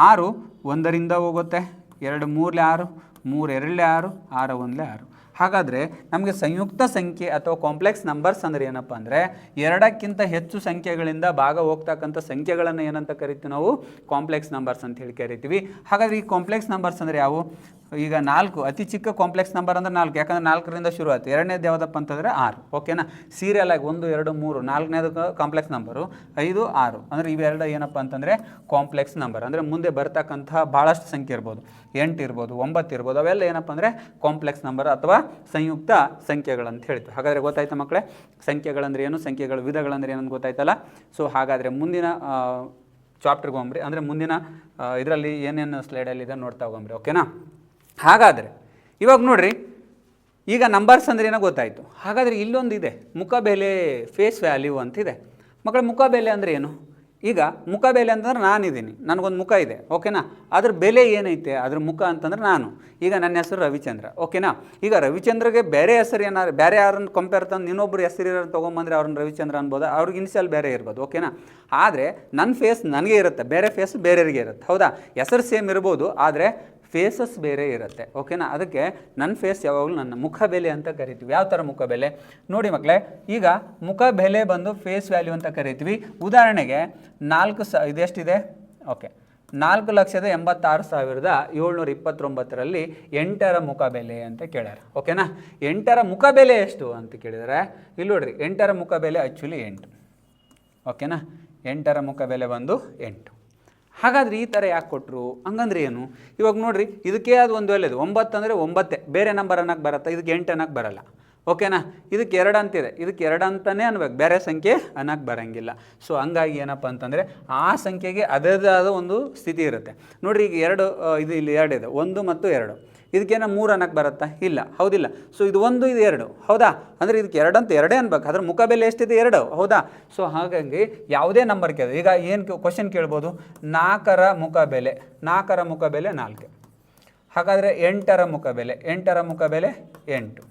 ಆರು ಒಂದರಿಂದ ಹೋಗುತ್ತೆ, ಎರಡು ಮೂರಲೆ ಆರು, ಮೂರು ಎರಡಲೆ ಆರು, ಆರು ಒಂದಲೇ ಆರು. ಹಾಗಾದರೆ ನಮಗೆ ಸಂಯುಕ್ತ ಸಂಖ್ಯೆ ಅಥವಾ ಕಾಂಪ್ಲೆಕ್ಸ್ ನಂಬರ್ಸ್ ಅಂದರೆ ಏನಪ್ಪ ಅಂದರೆ ಎರಡಕ್ಕಿಂತ ಹೆಚ್ಚು ಸಂಖ್ಯೆಗಳಿಂದ ಭಾಗ ಹೋಗ್ತಕ್ಕಂಥ ಸಂಖ್ಯೆಗಳನ್ನು ಏನಂತ ಕರಿತೀವಿ ನಾವು, ಕಾಂಪ್ಲೆಕ್ಸ್ ನಂಬರ್ಸ್ ಅಂತ ಹೇಳಿ ಕರಿತೀವಿ. ಹಾಗಾದರೆ ಈ ಕಾಂಪ್ಲೆಕ್ಸ್ ನಂಬರ್ಸ್ ಅಂದರೆ ಯಾವುವು? ಈಗ ನಾಲ್ಕು ಅತಿ ಚಿಕ್ಕ ಕಾಂಪ್ಲೆಕ್ಸ್ ನಂಬರ್ ಅಂದರೆ ನಾಲ್ಕು, ಯಾಕಂದರೆ ನಾಲ್ಕರಿಂದ ಶುರು ಆಯ್ತು. ಎರಡನೇದು ಯಾವುದಪ್ಪ ಅಂತಂದರೆ ಆರು, ಓಕೆನಾ. ಸೀರಿಯಲ್ ಆಗಿ 1 2 3, ನಾಲ್ಕನೇದು ಕಾಂಪ್ಲೆಕ್ಸ್ ನಂಬರು, 5 6 ಅಂದರೆ ಇವೆರಡು ಏನಪ್ಪ ಅಂತಂದರೆ ಕಾಂಪ್ಲೆಕ್ಸ್ ನಂಬರ್. ಅಂದರೆ ಮುಂದೆ ಬರ್ತಕ್ಕಂಥ ಭಾಳಷ್ಟು ಸಂಖ್ಯೆ ಇರ್ಬೋದು, 8 ಇರ್ಬೋದು, 9 ಇರ್ಬೋದು, ಅವೆಲ್ಲ ಏನಪ್ಪ ಅಂದರೆ ಕಾಂಪ್ಲೆಕ್ಸ್ ನಂಬರ್ ಅಥವಾ ಸಂಯುಕ್ತ ಸಂಖ್ಯೆಗಳಂತ ಹೇಳ್ತೀವಿ. ಹಾಗಾದರೆ ಗೊತ್ತಾಯ್ತಾ ಮಕ್ಕಳೇ, ಸಂಖ್ಯೆಗಳಂದ್ರೆ ಏನು, ಸಂಖ್ಯೆಗಳ ವಿಧಗಳಂದ್ರೆ ಏನಂತ ಗೊತ್ತಾಯ್ತಲ್ಲ. ಸೊ ಹಾಗಾದರೆ ಮುಂದಿನ ಚಾಪ್ಟರ್ಗೆ ಹೋಗ್ರಿ, ಅಂದರೆ ಮುಂದಿನ ಇದರಲ್ಲಿ ಏನೇನು ಸ್ಲೈಡಲ್ಲಿದೆ ನೋಡ್ತಾ ಹೋಗ್ರಿ, ಓಕೆನಾ. ಹಾಗಾದರೆ ಇವಾಗ ನೋಡಿರಿ, ಈಗ ನಂಬರ್ಸ್ ಅಂದರೆ ಏನೋ ಗೊತ್ತಾಯಿತು. ಹಾಗಾದರೆ ಇಲ್ಲೊಂದಿದೆ, ಮುಖಬೆಲೆ, ಫೇಸ್ ವ್ಯಾಲ್ಯೂ ಅಂತಿದೆ. ಮಕ್ಕಳ ಮುಖಬೆಲೆ ಅಂದರೆ ಏನು? ಈಗ ಮುಖಬೆಲೆ ಅಂತಂದ್ರೆ ನಾನಿದ್ದೀನಿ, ನನಗೊಂದು ಮುಖ ಇದೆ, ಓಕೆನಾ. ಅದ್ರ ಬೆಲೆ ಏನೈತೆ, ಅದ್ರ ಮುಖ ಅಂತಂದ್ರೆ ನಾನು. ಈಗ ನನ್ನ ಹೆಸರು ರವಿಚಂದ್ರ, ಓಕೆನಾ. ಈಗ ರವಿಚಂದ್ರಗೆ ಬೇರೆ ಹೆಸರು ಏನಾರು, ಬೇರೆ ಯಾರನ್ನು ಕಂಪೇರ್ ತಂದು ಇನ್ನೊಬ್ರು ಹೆಸರು ಇರೋರು ತೊಗೊಂಬಂದ್ರೆ ಅವ್ರನ್ನ ರವಿಚಂದ್ರ ಅನ್ಬೋದು, ಅವ್ರಿಗೆ ಇನಿಷಿಯಲ್ ಬೇರೆ ಇರ್ಬೋದು, ಓಕೆನಾ. ಆದರೆ ನನ್ನ ಫೇಸ್ ನನಗೆ ಇರುತ್ತೆ, ಬೇರೆ ಫೇಸ್ ಬೇರೆಯವರಿಗೆ ಇರುತ್ತೆ, ಹೌದಾ. ಹೆಸರು ಸೇಮ್ ಇರ್ಬೋದು, ಆದರೆ ಫೇಸಸ್ ಬೇರೆ ಇರುತ್ತೆ, ಓಕೆನಾ. ಅದಕ್ಕೆ ನನ್ನ ಫೇಸ್ ಯಾವಾಗಲೂ ನನ್ನ ಮುಖಬೆಲೆ ಅಂತ ಕರಿತೀವಿ. ಯಾವ ಥರ ಮುಖಬೆಲೆ ನೋಡಿ ಮಕ್ಕಳೇ, ಈಗ ಮುಖಬೆಲೆ ಬಂದು ಫೇಸ್ ವ್ಯಾಲ್ಯೂ ಅಂತ ಕರಿತೀವಿ. ಉದಾಹರಣೆಗೆ ಇದೆಷ್ಟಿದೆ, ಓಕೆ, 4,86,729ರಲ್ಲಿ 8ರ ಮುಖಬೆಲೆ ಅಂತ ಕೇಳ್ಯಾರ, ಓಕೆನಾ. 8ರ ಮುಖಬೆಲೆ ಎಷ್ಟು ಅಂತ ಕೇಳಿದರೆ ಇಲ್ಲಿ ನೋಡ್ರಿ, 8ರ ಮುಖಬೆಲೆ ಆ್ಯಕ್ಚುಲಿ 8, ಓಕೆನಾ. 8ರ ಮುಖಬೆಲೆ ಬಂದು 8. ಹಾಗಾದರೆ ಈ ಥರ ಯಾಕೆ ಕೊಟ್ಟರು ಹಂಗಂದ್ರೆ ಏನು? ಇವಾಗ ನೋಡಿರಿ, ಇದಕ್ಕೆ ಅದು ಒಂದು ಒಳ್ಳೆಯದು, 9 ಅಂದರೆ 9, ಬೇರೆ ನಂಬರ್ ಅನ್ನಕ್ಕೆ ಬರುತ್ತೆ, ಇದಕ್ಕೆ 8 ಅನ್ನಕ್ಕೆ ಬರಲ್ಲ, ಓಕೆನಾ. ಇದಕ್ಕೆ 2 ಅಂತಿದೆ, ಇದಕ್ಕೆ 2 ಅಂತಲೇ ಅನ್ಬೇಕು, ಬೇರೆ ಸಂಖ್ಯೆ ಅನ್ನಕ್ಕೆ ಬರೋಂಗಿಲ್ಲ. ಸೊ ಹಂಗಾಗಿ ಏನಪ್ಪ ಅಂತಂದರೆ ಆ ಸಂಖ್ಯೆಗೆ ಅದರದೇ ಆದ ಒಂದು ಸ್ಥಿತಿ ಇರುತ್ತೆ. ನೋಡಿರಿ, ಈಗ 2 ಇದು ಇಲ್ಲಿ 2 ಇದೆ, 1 ಮತ್ತು 2, ಇದಕ್ಕೇನೋ 3 ಅನ್ನಕ್ಕೆ ಬರುತ್ತಾ? ಇಲ್ಲ, ಹೌದಿಲ್ಲ. ಸೊ ಇದು 1 ಇದು 2, ಹೌದಾ. ಅಂದರೆ ಇದಕ್ಕೆ 2 ಅಂತ 2 ಅನ್ಬೇಕು, ಅದ್ರ ಮುಖಬೆಲೆ ಎಷ್ಟಿದೆ? 2, ಹೌದಾ. ಸೊ ಹಾಗಾಗಿ ಯಾವುದೇ ನಂಬರ್ ಕೇಳಿದೆ, ಈಗ ಏನು ಕ್ವಶನ್ ಕೇಳ್ಬೋದು, 4ರ ಮುಖಬೆಲೆ 4. ಹಾಗಾದರೆ 8ರ ಮುಖಬೆಲೆ 8.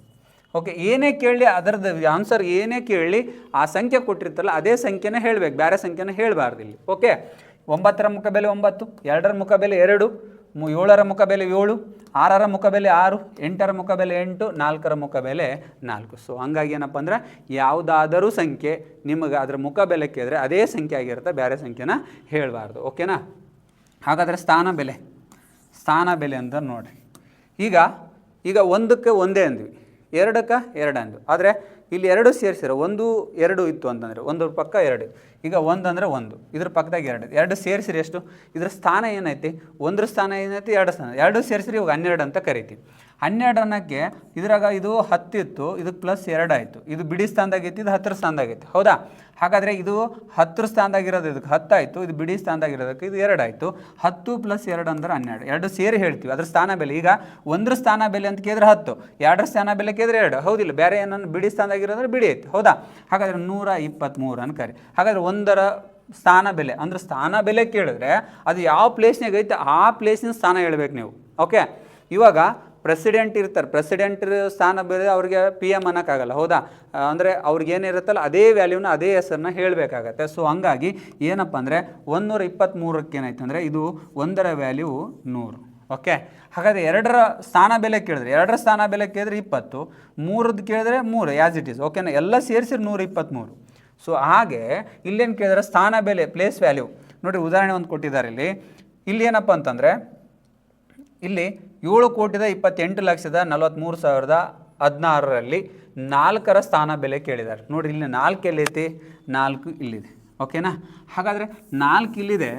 ಓಕೆ, ಏನೇ ಕೇಳಲಿ ಅದರದ್ದು ಆನ್ಸರ್ ಏನೇ ಕೇಳಲಿ ಆ ಸಂಖ್ಯೆ ಕೊಟ್ಟಿರ್ತಲ್ಲ ಅದೇ ಸಂಖ್ಯೆನೇ ಹೇಳಬೇಕು, ಬೇರೆ ಸಂಖ್ಯೆನೇ ಹೇಳಬಾರ್ದಿಲ್ಲಿ, ಓಕೆ. 9ರ ಮುಖಬೆಲೆ 9, 2ರ ಮುಖಬೆಲೆ 2, 7ರ ಮುಖಬೆಲೆ 7, 6ರ ಮುಖಬೆಲೆ 6, 8ರ ಮುಖಬೆಲೆ 8, 4ರ ಮುಖಬೆಲೆ 4. ಸೊ ಹಂಗಾಗಿ ಏನಪ್ಪ ಅಂದ್ರೆ ಯಾವುದಾದರೂ ಸಂಖ್ಯೆ ನಿಮಗೆ ಅದರ ಮುಖಬೆಲೆ ಕೇಳಿದ್ರೆ ಅದೇ ಸಂಖ್ಯೆ ಆಗಿರುತ್ತೆ, ಬೇರೆ ಸಂಖ್ಯೆನ ಹೇಳಬಾರ್ದು, ಓಕೆನಾ. ಹಾಗಾದರೆ ಸ್ಥಾನ ಬೆಲೆ ಅಂತ ನೋಡಿರಿ. ಈಗ 1ಕ್ಕೆ 1 ಅಂದ್ವಿ, 2ಕ್ಕೆ 2 ಅಂದ್ವಿ, ಆದರೆ ಇಲ್ಲಿ 2 ಸೇರಿಸಿರೋ 1 2 ಇತ್ತು ಅಂತಂದರೆ 1 ಪಕ್ಕ 2, ಈಗ 1 ಅಂದರೆ 1, ಇದ್ರ ಪಕ್ಕದಾಗ 2 ಸೇರಿಸಿರಿ ಎಷ್ಟು? ಇದ್ರ ಸ್ಥಾನ ಏನೈತಿ? 1ರ ಸ್ಥಾನ ಏನೈತಿ? 2 ಸ್ಥಾನ, 2 ಸೇರಿಸಿರಿ ಇವಾಗ 12 ಅಂತ ಕರಿತೀವಿ. 12 ಅನ್ನಕ್ಕೆ ಇದ್ರಾಗ ಇದು 10 ಇತ್ತು, ಇದಕ್ಕೆ ಪ್ಲಸ್ 2 ಆಯಿತು, ಇದು ಬಿಡಿ ಸ್ಥಾನದಾಗೈತಿ, ಇದು 10ರ ಸ್ಥಾನದಾಗೈತಿ, ಹೌದಾ. ಹಾಗಾದರೆ ಇದು 10ರ ಸ್ಥಾನದಾಗಿರೋದು ಇದಕ್ಕೆ 10 ಆಯಿತು, ಇದು ಬಿಡಿ ಸ್ಥಾನದಾಗಿರೋದಕ್ಕೆ ಇದು 2 ಆಯಿತು. 10 + 2 ಅಂದರೆ 12, 2 ಸೇರಿ ಹೇಳ್ತೀವಿ ಅದ್ರ ಸ್ಥಾನ ಬೆಲೆ. ಈಗ 1ರ ಸ್ಥಾನ ಬೆಲೆ ಅಂತ ಕೇಳಿದ್ರೆ 10, 2ರ ಸ್ಥಾನ ಬೆಲೆ ಕೇಳಿದ್ರೆ 2, ಹೌದಿಲ್ಲ. ಬೇರೆ ಏನನ್ನು ಬಿಡಿ ಸ್ಥಾನದಾಗಿರೋದ್ರೆ ಬಿಡಿ ಐತಿ, ಹೌದಾ. ಹಾಗಾದರೆ 123 ಅಂತ ಕರಿ. ಹಾಗಾದರೆ 1ರ ಸ್ಥಾನ ಬೆಲೆ ಅಂದರೆ ಸ್ಥಾನ ಬೆಲೆ ಕೇಳಿದ್ರೆ ಅದು ಯಾವ ಪ್ಲೇಸ್ನಾಗ ಐತೆ ಆ ಪ್ಲೇಸಿನ ಸ್ಥಾನ ಹೇಳ್ಬೇಕು ನೀವು, ಓಕೆ. ಇವಾಗ ಪ್ರೆಸಿಡೆಂಟ್ ಇರ್ತಾರೆ, ಪ್ರೆಸಿಡೆಂಟ್ ಸ್ಥಾನ ಬೆಲೆ ಅವ್ರಿಗೆ PM ಅನ್ನೋಕ್ಕಾಗಲ್ಲ, ಹೌದಾ. ಅಂದರೆ ಅವ್ರಿಗೇನಿರುತ್ತಲ್ಲ ಅದೇ ವ್ಯಾಲ್ಯೂನ ಅದೇ ಹೆಸರನ್ನ ಹೇಳಬೇಕಾಗತ್ತೆ. ಸೊ ಹಂಗಾಗಿ ಏನಪ್ಪ ಅಂದರೆ 123ಕ್ಕೆ ಏನಾಯ್ತು ಅಂದರೆ ಇದು 1ರ ವ್ಯಾಲ್ಯೂ 100, ಓಕೆ. ಹಾಗಾದರೆ 2ರ ಸ್ಥಾನ ಬೆಲೆ ಕೇಳಿದ್ರೆ 2ರ ಸ್ಥಾನ ಬೆಲೆ ಕೇಳಿದ್ರೆ 20, 3ದು ಕೇಳಿದ್ರೆ 3 ಆ್ಯಸ್ ಇಟ್ ಈಸ್, ಓಕೆನಾ. ಎಲ್ಲ ಸೇರಿಸಿ 123. ಸೊ ಹಾಗೆ ಇಲ್ಲೇನು ಕೇಳಿದ್ರೆ ಸ್ಥಾನ ಬೆಲೆ ಪ್ಲೇಸ್ ವ್ಯಾಲ್ಯೂ ನೋಡಿರಿ. ಉದಾಹರಣೆ ಒಂದು ಕೊಟ್ಟಿದ್ದಾರೆ ಇಲ್ಲಿ ಏನಪ್ಪ ಅಂತಂದರೆ ಇಲ್ಲಿ 7,28,43,016ರಲ್ಲಿ 4ರ ಸ್ಥಾನ ಬೆಲೆ ಕೇಳಿದ್ದಾರೆ. ನೋಡಿ ಇಲ್ಲಿ 4 ಎಲ್ಲೈತಿ, 4 ಇಲ್ಲಿದೆ. ಓಕೆನಾ? ಹಾಗಾದರೆ 4 ಇಲ್ಲಿದೆ,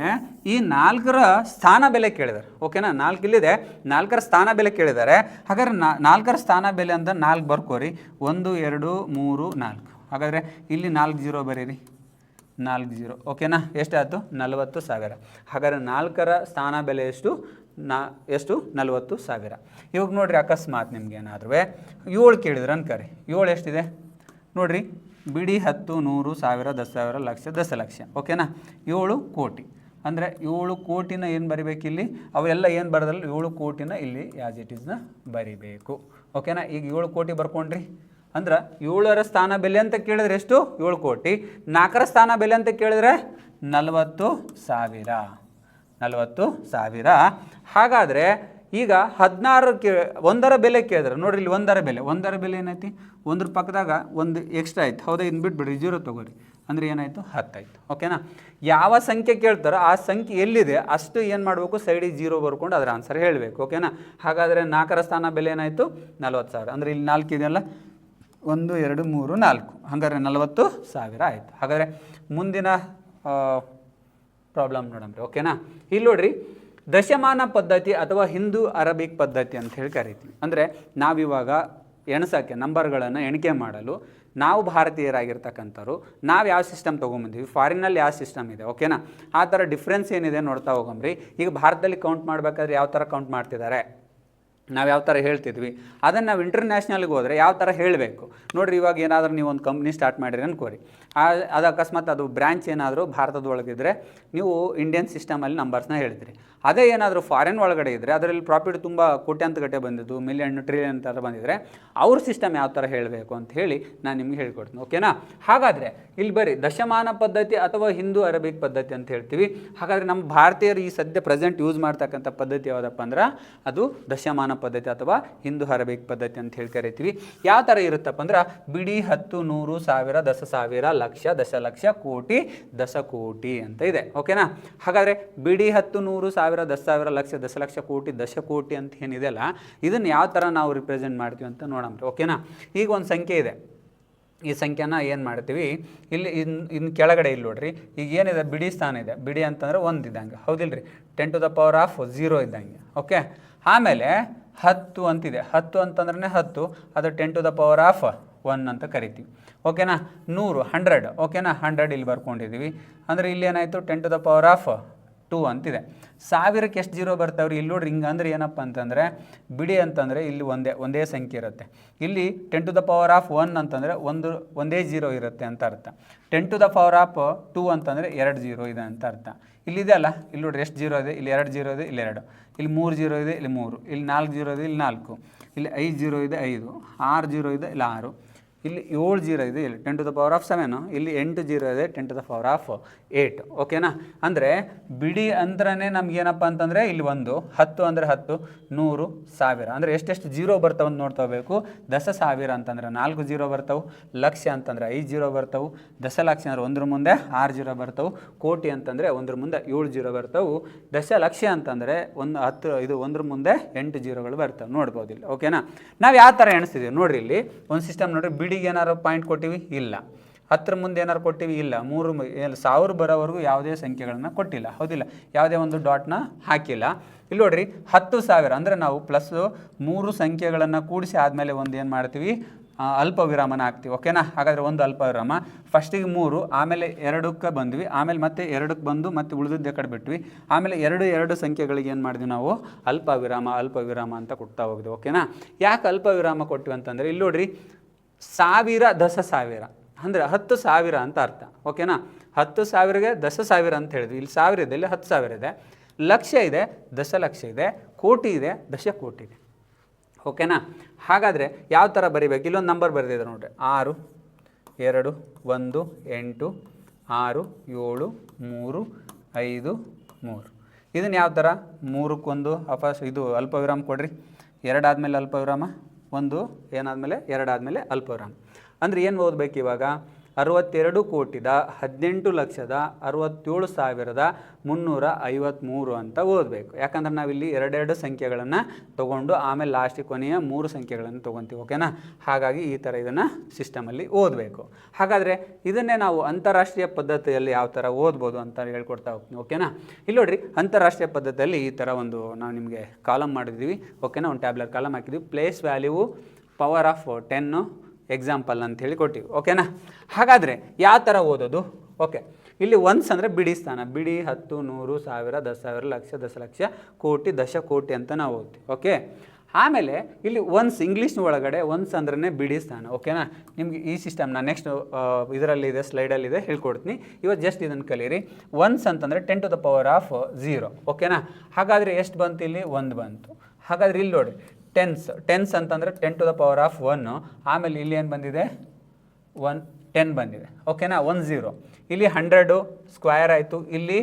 ಈ 4ರ ಸ್ಥಾನ ಬೆಲೆ ಕೇಳಿದ್ದಾರೆ. ಓಕೆನಾ? 4 ಇಲ್ಲಿದೆ, 4ರ ಸ್ಥಾನ ಬೆಲೆ ಕೇಳಿದ್ದಾರೆ. ಹಾಗಾದ್ರೆ 4ರ ಸ್ಥಾನ ಬೆಲೆ ಅಂತ 4 ಬರ್ಕೋರಿ. 1 2 3 4. ಹಾಗಾದರೆ ಇಲ್ಲಿ 4 0 ಬರೀರಿ, 4 0. ಓಕೆನಾ? ಎಷ್ಟಾಯಿತು? 40,000. ಹಾಗಾದರೆ 4ರ ಸ್ಥಾನ ಬೆಲೆ ಎಷ್ಟು? 40,000. ಇವಾಗ ನೋಡಿರಿ, ಅಕಸ್ಮಾತ್ ನಿಮ್ಗೆ ಏನಾದ್ರೂ 7 ಕೇಳಿದ್ರೆ ಅನ್ಕರಿ. 7 ಎಷ್ಟಿದೆ ನೋಡಿರಿ, ಬಿಡಿ 10, 100, 1000, 10,000, ಲಕ್ಷ, ದಶಲಕ್ಷ. ಓಕೆನಾ? 7 ಕೋಟಿ. ಅಂದರೆ 7 ಕೋಟಿನ ಏನು ಬರಿಬೇಕು ಇಲ್ಲಿ? ಅವೆಲ್ಲ ಏನು ಬರೋದಲ್ಲ, 7 ಕೋಟಿನ ಇಲ್ಲಿ ಆ್ಯಸ್ ಇಟ್ ಈಸ್ನ ಬರಿಬೇಕು. ಓಕೆನಾ? ಈಗ 7 ಕೋಟಿ ಬರ್ಕೊಂಡ್ರಿ ಅಂದ್ರೆ 7ರ ಸ್ಥಾನ ಬೆಲೆ ಅಂತ ಕೇಳಿದ್ರೆ ಎಷ್ಟು? 7 ಕೋಟಿ. 4ರ ಸ್ಥಾನ ಬೆಲೆ ಅಂತ ಕೇಳಿದ್ರೆ 40,000. 40,000. ಹಾಗಾದರೆ ಈಗ 16 1ರ ಬೆಲೆ ಕೇಳಿದ್ರೆ ನೋಡ್ರಿ, ಇಲ್ಲಿ 1ರ ಬೆಲೆ ಏನೈತಿ? 1ರ ಪಕ್ಕದಾಗ 1 ಎಕ್ಸ್ಟ್ರಾ ಆಯ್ತು. ಹೌದಾ? ಇನ್ನು ಬಿಟ್ಬಿಡ್ರಿ, 0 ತೊಗೋರಿ. ಅಂದರೆ ಏನಾಯಿತು? 10 ಆಯಿತು. ಓಕೆನಾ? ಯಾವ ಸಂಖ್ಯೆ ಕೇಳ್ತಾರೋ ಆ ಸಂಖ್ಯೆ ಎಲ್ಲಿದೆ ಅಷ್ಟು ಏನು ಮಾಡಬೇಕು? ಸೈಡಿಗೆ 0 ಬರ್ಕೊಂಡು ಅದರ ಆನ್ಸರ್ ಹೇಳಬೇಕು. ಓಕೆನಾ? ಹಾಗಾದರೆ 4ರ ಸ್ಥಾನ ಬೆಲೆ ಏನಾಯಿತು? 40,000. ಅಂದರೆ ಇಲ್ಲಿ 4 ಇದೆಯಲ್ಲ, 1 2 3 4. ಹಾಗಾದರೆ 40,000 ಆಯಿತು. ಹಾಗಾದರೆ ಮುಂದಿನ ಪ್ರಾಬ್ಲಮ್ ನೋಡಮ್ರಿ. ಓಕೆನಾ? ಇಲ್ಲಿ ನೋಡ್ರಿ, ದಶಮಾನ ಪದ್ಧತಿ ಅಥವಾ ಹಿಂದೂ ಅರಬಿಕ್ ಪದ್ಧತಿ ಅಂತ ಹೇಳಿ ಕರಿತೀವಿ. ಅಂದರೆ ನಾವಿವಾಗ ಎಣಸೋಕ್ಕೆ, ನಂಬರ್ಗಳನ್ನು ಎಣಿಕೆ ಮಾಡಲು ನಾವು ಭಾರತೀಯರಾಗಿರ್ತಕ್ಕಂಥವ್ರು ನಾವು ಯಾವ ಸಿಸ್ಟಮ್ ತೊಗೊಂಬಂದೀವಿ, ಫಾರಿನಲ್ಲಿ ಯಾವ ಸಿಸ್ಟಮ್ ಇದೆ. ಓಕೆನಾ? ಆ ಥರ ಡಿಫ್ರೆನ್ಸ್ ಏನಿದೆ ನೋಡ್ತಾ ಹೋಗಮ್ರಿ. ಈಗ ಭಾರತದಲ್ಲಿ ಕೌಂಟ್ ಮಾಡಬೇಕಾದ್ರೆ ಯಾವ ಥರ ಕೌಂಟ್ ಮಾಡ್ತಿದ್ದಾರೆ, ನಾವು ಯಾವ ಥರ ಹೇಳ್ತಿದ್ವಿ, ಅದನ್ನು ನಾವು ಇಂಟರ್ನ್ಯಾಷನಲ್ಗೆ ಹೋದರೆ ಯಾವ ಥರ ಹೇಳಬೇಕು ನೋಡಿರಿ. ಇವಾಗ ಏನಾದರೂ ನೀವು ಒಂದು ಕಂಪ್ನಿ ಸ್ಟಾರ್ಟ್ ಮಾಡಿರಿ ಅನ್ಕೋರಿ, ಅದು ಅಕಸ್ಮಾತ್ ಅದು ಬ್ರ್ಯಾಂಚ್ ಏನಾದರೂ ಭಾರತದೊಳಗಿದ್ರೆ ನೀವು ಇಂಡಿಯನ್ ಸಿಸ್ಟಮಲ್ಲಿ ನಂಬರ್ಸ್ನ ಹೇಳ್ತೀರಿ. ಅದೇ ಏನಾದರೂ ಫಾರಿನ್ ಒಳಗಡೆ ಇದ್ದರೆ ಅದರಲ್ಲಿ ಪ್ರಾಫಿಟ್ ತುಂಬ ಕೋಟ್ಯಾಂತಗಟ್ಟೆ ಬಂದಿದ್ದು, ಮಿಲಿಯನ್ ಟ್ರಿಲಿಯನ್ ಥರ ಬಂದಿದ್ದರೆ ಅವ್ರ ಸಿಸ್ಟಮ್ ಯಾವ ಥರ ಹೇಳಬೇಕು ಅಂತ ಹೇಳಿ ನಾನು ನಿಮ್ಗೆ ಹೇಳ್ಕೊಡ್ತೀನಿ. ಓಕೆನಾ? ಹಾಗಾದರೆ ಇಲ್ಲಿ ಬರೀ ದಶಮಾನ ಪದ್ಧತಿ ಅಥವಾ ಹಿಂದೂ ಅರಬಿಕ್ ಪದ್ಧತಿ ಅಂತ ಹೇಳ್ತೀವಿ. ಹಾಗಾದರೆ ನಮ್ಮ ಭಾರತೀಯರು ಈ ಸದ್ಯ ಪ್ರೆಸೆಂಟ್ ಯೂಸ್ ಮಾಡ್ತಕ್ಕಂಥ ಪದ್ಧತಿ ಯಾವುದಪ್ಪ ಅಂದ್ರೆ ಅದು ದಶಮಾನ ಪದ್ಧತಿ ಅಥವಾ ಹಿಂದೂ ಅರಬಿಕ್ ಪದ್ಧತಿ ಅಂತ ಹೇಳಿ ಕರಿತೀವಿ. ಯಾವ ಥರ ಇರುತ್ತಪ್ಪ ಅಂದ್ರೆ ಬಿಡಿ 10, 100, 1000, 10,000, ಲಕ್ಷ, ದಶಲಕ್ಷ, ಕೋಟಿ, ದಶಕೋಟಿ ಅಂತ ಇದೆ. ಓಕೆನಾ? ಹಾಗಾದರೆ ಬಿಡಿ 10, 100, 1000, 10,000, ಲಕ್ಷ, ದಶಲಕ್ಷ, ಕೋಟಿ, ದಶಕೋಟಿ ಅಂತ ಏನಿದೆಯಲ್ಲ, ಇದನ್ನು ಯಾವ ಥರ ನಾವು ರಿಪ್ರೆಸೆಂಟ್ ಮಾಡ್ತೀವಿ ಅಂತ ನೋಡೋಣ. ಓಕೆನಾ? ಈಗ ಒಂದು ಸಂಖ್ಯೆ ಇದೆ, ಈ ಸಂಖ್ಯೆನ ಏನು ಮಾಡ್ತೀವಿ, ಇಲ್ಲಿ ಇನ್ನು ಕೆಳಗಡೆ ಇಲ್ಲಿ ನೋಡ್ರಿ, ಈಗ ಏನಿದೆ ಬಿಡಿ ಸ್ಥಾನ ಇದೆ. ಬಿಡಿ ಅಂತಂದರೆ 1 ಇದ್ದಂಗೆ, ಹೌದಿಲ್ಲ ರೀ? 10⁻0 ಇದ್ದಂಗೆ. ಓಕೆ? ಆಮೇಲೆ 10 ಅಂತಿದೆ. 10 ಅಂತಂದ್ರೆ 10, ಅದು 10⁻1 ಅಂತ ಕರಿತೀವಿ. ಓಕೆನಾ? 100, 100. ಓಕೆನಾ? 100 ಇಲ್ಲಿ ಬರ್ಕೊಂಡಿದ್ದೀವಿ. ಅಂದರೆ ಇಲ್ಲಿ ಏನಾಯಿತು? 10⁻2 ಅಂತಿದೆ. 1000ಕ್ಕೆ ಎಷ್ಟು 0 ಬರ್ತಾವ್ರಿ? ಇಲ್ಲಿ ನೋಡ್ರಿ, ಹಿಂಗೆ ಅಂದರೆ ಏನಪ್ಪ ಅಂತಂದರೆ ಬಿಡಿ ಅಂತಂದರೆ ಇಲ್ಲಿ ಒಂದೇ ಸಂಖ್ಯೆ ಇರುತ್ತೆ. ಇಲ್ಲಿ 10⁻1 ಅಂತಂದರೆ ಒಂದೇ 0 ಇರುತ್ತೆ ಅಂತ ಅರ್ಥ. 10⁻2 ಅಂತಂದರೆ 2 0 ಇದೆ ಅಂತ ಅರ್ಥ. ಇಲ್ಲಿದೆ ಅಲ್ಲ, ಇಲ್ಲಿ ನೋಡ್ರಿ ಎಷ್ಟು 0 ಇದೆ, ಇಲ್ಲಿ 2 0 ಇದೆ, ಇಲ್ಲಿ 2, ಇಲ್ಲಿ 3 0 ಇದೆ, ಇಲ್ಲಿ 3, ಇಲ್ಲಿ 4 0 ಇದೆ, ಇಲ್ಲಿ 4, ಇಲ್ಲಿ 5 0 ಇದೆ, 5, 6 0 ಇದೆ, ಇಲ್ಲಿ 6, ಇಲ್ಲಿ 7 0 ಇದೆ, ಇಲ್ಲಿ 10⁻7, ಇಲ್ಲಿ 8 0 ಇದೆ, 10⁻8. ಓಕೆನಾ? ಅಂದರೆ ಬಿಡಿ ಅಂದ್ರೇ ನಮಗೇನಪ್ಪ ಅಂತಂದರೆ ಇಲ್ಲಿ 1, 10 ಅಂದರೆ 10, 100, 1000 ಅಂದರೆ ಎಷ್ಟೆಷ್ಟು 0 ಬರ್ತಾವೆ ಅಂತ ನೋಡ್ತಾ ಹೋಗಬೇಕು. 10,000 ಅಂತಂದ್ರೆ 4 0 ಬರ್ತಾವೆ, ಲಕ್ಷ ಅಂತಂದರೆ 5 0 ಬರ್ತಾವೆ, ದಶಲಕ್ಷ ಅಂದರೆ 1 ಮುಂದೆ 6 0 ಬರ್ತಾವೆ, ಕೋಟಿ ಅಂತಂದರೆ 1 ಮುಂದೆ 7 0 ಬರ್ತಾವೆ, ದಶಲಕ್ಷ ಅಂತಂದರೆ 1 ಮುಂದೆ 8 0ಗಳು ಬರ್ತವೆ. ನೋಡ್ಬೋದಿಲ್ಲ. ಓಕೆನಾ? ನಾವು ಯಾವ ಥರ ಎಣಿಸ್ತಿದ್ದೀವಿ ನೋಡ್ರಿ, ಇಲ್ಲಿ ಒಂದು ಸಿಸ್ಟಮ್ ನೋಡ್ರಿ. ಬಿಡಿಗೆ ಏನಾರು ಪಾಯಿಂಟ್ ಕೊಟ್ಟಿವಿ? ಇಲ್ಲ. 10 ಮುಂದೆ ಏನಾರು ಕೊಟ್ಟಿವಿ? ಇಲ್ಲ. 1000 ಬರೋವರೆಗೂ ಯಾವುದೇ ಸಂಖ್ಯೆಗಳನ್ನು ಕೊಟ್ಟಿಲ್ಲ, ಹೌದಿಲ್ಲ? ಯಾವುದೇ ಒಂದು ಡಾಟ್ನ ಹಾಕಿಲ್ಲ. ಇಲ್ಲಿ ನೋಡ್ರಿ, 10,000 ಅಂದರೆ ನಾವು ಪ್ಲಸ್ 3 ಸಂಖ್ಯೆಗಳನ್ನು ಕೂಡಿಸಿ ಆದಮೇಲೆ ಒಂದು ಏನು ಮಾಡ್ತೀವಿ? ಅಲ್ಪ ವಿರಾಮನ ಹಾಕ್ತೀವಿ. ಓಕೆನಾ? ಹಾಗಾದರೆ ಒಂದು ಅಲ್ಪ ವಿರಾಮ, ಫಸ್ಟಿಗೆ 3, ಆಮೇಲೆ 2ಕ್ಕೆ ಬಂದ್ವಿ, ಆಮೇಲೆ ಮತ್ತೆ 2ಕ್ಕೆ ಬಂದು ಮತ್ತೆ ಉಳಿದಿದ್ದ ಕಡೆ ಬಿಟ್ವಿ, ಆಮೇಲೆ 2 ಸಂಖ್ಯೆಗಳಿಗೆ ಏನು ಮಾಡಿದ್ವಿ ನಾವು? ಅಲ್ಪ ವಿರಾಮ ಅಂತ ಕೊಡ್ತಾ ಹೋಗಿದ್ವಿ. ಓಕೆನಾ? ಯಾಕೆ ಅಲ್ಪ ವಿರಾಮ ಕೊಟ್ಟಿವಿ ಅಂತಂದರೆ ಇಲ್ಲಿ ನೋಡ್ರಿ, 1000 10,000 ಅಂದರೆ 10,000 ಅಂತ ಅರ್ಥ. ಓಕೆನಾ? 10,000ಗೆ 10,000 ಅಂತ ಹೇಳಿದ್ವಿ. ಇಲ್ಲಿ 1000 ಇದೆ, ಇಲ್ಲಿ 10,000 ಇದೆ, ಲಕ್ಷ ಇದೆ, ದಶಲಕ್ಷ ಇದೆ, ಕೋಟಿ ಇದೆ, ದಶಕೋಟಿ ಇದೆ. ಓಕೆನಾ? ಹಾಗಾದರೆ ಯಾವ ಥರ ಬರೀಬೇಕು? ಇಲ್ಲೊಂದು ನಂಬರ್ ಬರೆದಿದೆ ನೋಡ್ರಿ, 6 2 1 8 6 7 3 5 3. ಇದನ್ನು ಯಾವ ಥರ? 3ಕ್ಕೆ 1 ಇದು ಅಲ್ಪ ವಿರಾಮ ಕೊಡ್ರಿ, 2 ಆದಮೇಲೆ ಅಲ್ಪ ವಿರಾಮ, 1 ಏನಾದಮೇಲೆ 2 ಆದಮೇಲೆ ಅಲ್ಪ ವಿರಾಮ. ಅಂದರೆ ಏನು ಓದಬೇಕು ಇವಾಗ? 62,18,67,353 ಅಂತ ಓದಬೇಕು. ಯಾಕಂದ್ರೆ ನಾವಿಲ್ಲಿ ಎರಡೆರಡು ಸಂಖ್ಯೆಗಳನ್ನು ತೊಗೊಂಡು ಆಮೇಲೆ ಲಾಸ್ಟಿಗೆ ಕೊನೆಯ 3 ಸಂಖ್ಯೆಗಳನ್ನು ತೊಗೊತೀವಿ. ಓಕೆನಾ? ಹಾಗಾಗಿ ಈ ಥರ ಇದನ್ನು ಸಿಸ್ಟಮಲ್ಲಿ ಓದಬೇಕು. ಹಾಗಾದರೆ ಇದನ್ನೇ ನಾವು ಅಂತಾರಾಷ್ಟ್ರೀಯ ಪದ್ಧತಿಯಲ್ಲಿ ಯಾವ ಥರ ಓದ್ಬೋದು ಅಂತ ಹೇಳ್ಕೊಡ್ತಾ ಹೋಗ್ತೀನಿ. ಓಕೆನಾ? ಇಲ್ಲಿ ನೋಡಿರಿ, ಅಂತಾರಾಷ್ಟ್ರೀಯ ಪದ್ಧತಿಯಲ್ಲಿ ಈ ಥರ ಒಂದು ನಾವು ನಿಮಗೆ ಕಾಲಮ್ ಮಾಡಿದ್ದೀವಿ. ಓಕೆನಾ? ಒಂದು ಟ್ಯಾಬ್ಲೆಟ್ ಕಾಲಮ್ ಹಾಕಿದ್ವಿ. Place value power of 10 example ಅಂತ ಹೇಳಿ ಕೊಟ್ಟಿವಿ. ಓಕೆನಾ? ಹಾಗಾದರೆ ಯಾವ ಥರ ಓದೋದು? ಓಕೆ, ಇಲ್ಲಿ ಒನ್ಸ್ ಅಂದರೆ ಬಿಡಿ ಸ್ಥಾನ. ಬಿಡಿ 10, 100, 1000, 10,000, ಲಕ್ಷ, ದಶಲಕ್ಷ, ಕೋಟಿ, ದಶಕೋಟಿ ಅಂತ ನಾವು ಓದ್ತೀವಿ. ಓಕೆ, ಆಮೇಲೆ ಇಲ್ಲಿ ಒನ್ಸ್ ಇಂಗ್ಲೀಷ್ ಒಳಗಡೆ ಒನ್ಸ್ ಅಂದ್ರೆ ಬಿಡಿ ಸ್ಥಾನ. ಓಕೆನಾ? ನಿಮ್ಗೆ ಈ ಸಿಸ್ಟಮ್ ನಾನು ನೆಕ್ಸ್ಟ್ ಇದರಲ್ಲಿದೆ, ಸ್ಲೈಡಲ್ಲಿದೆ, ಹೇಳ್ಕೊಡ್ತೀನಿ. ಇವತ್ತು ಜಸ್ಟ್ ಇದನ್ನು ಕಲೀರಿ. ಒನ್ಸ್ ಅಂತಂದರೆ 10⁻0. ಓಕೆನಾ? ಹಾಗಾದರೆ ಎಷ್ಟು ಬಂತು? ಇಲ್ಲಿ 1 ಬಂತು. ಹಾಗಾದರೆ ಇಲ್ಲಿ ನೋಡಿ, ಟೆನ್ಸ್ ಅಂತಂದರೆ 10⁻1. ಆಮೇಲೆ ಇಲ್ಲಿ ಏನು ಬಂದಿದೆ? 10 ಬಂದಿದೆ. ಓಕೆನಾ? 10. ಇಲ್ಲಿ 100 ಸ್ಕ್ವೇರ್ ಆಯಿತು. ಇಲ್ಲಿ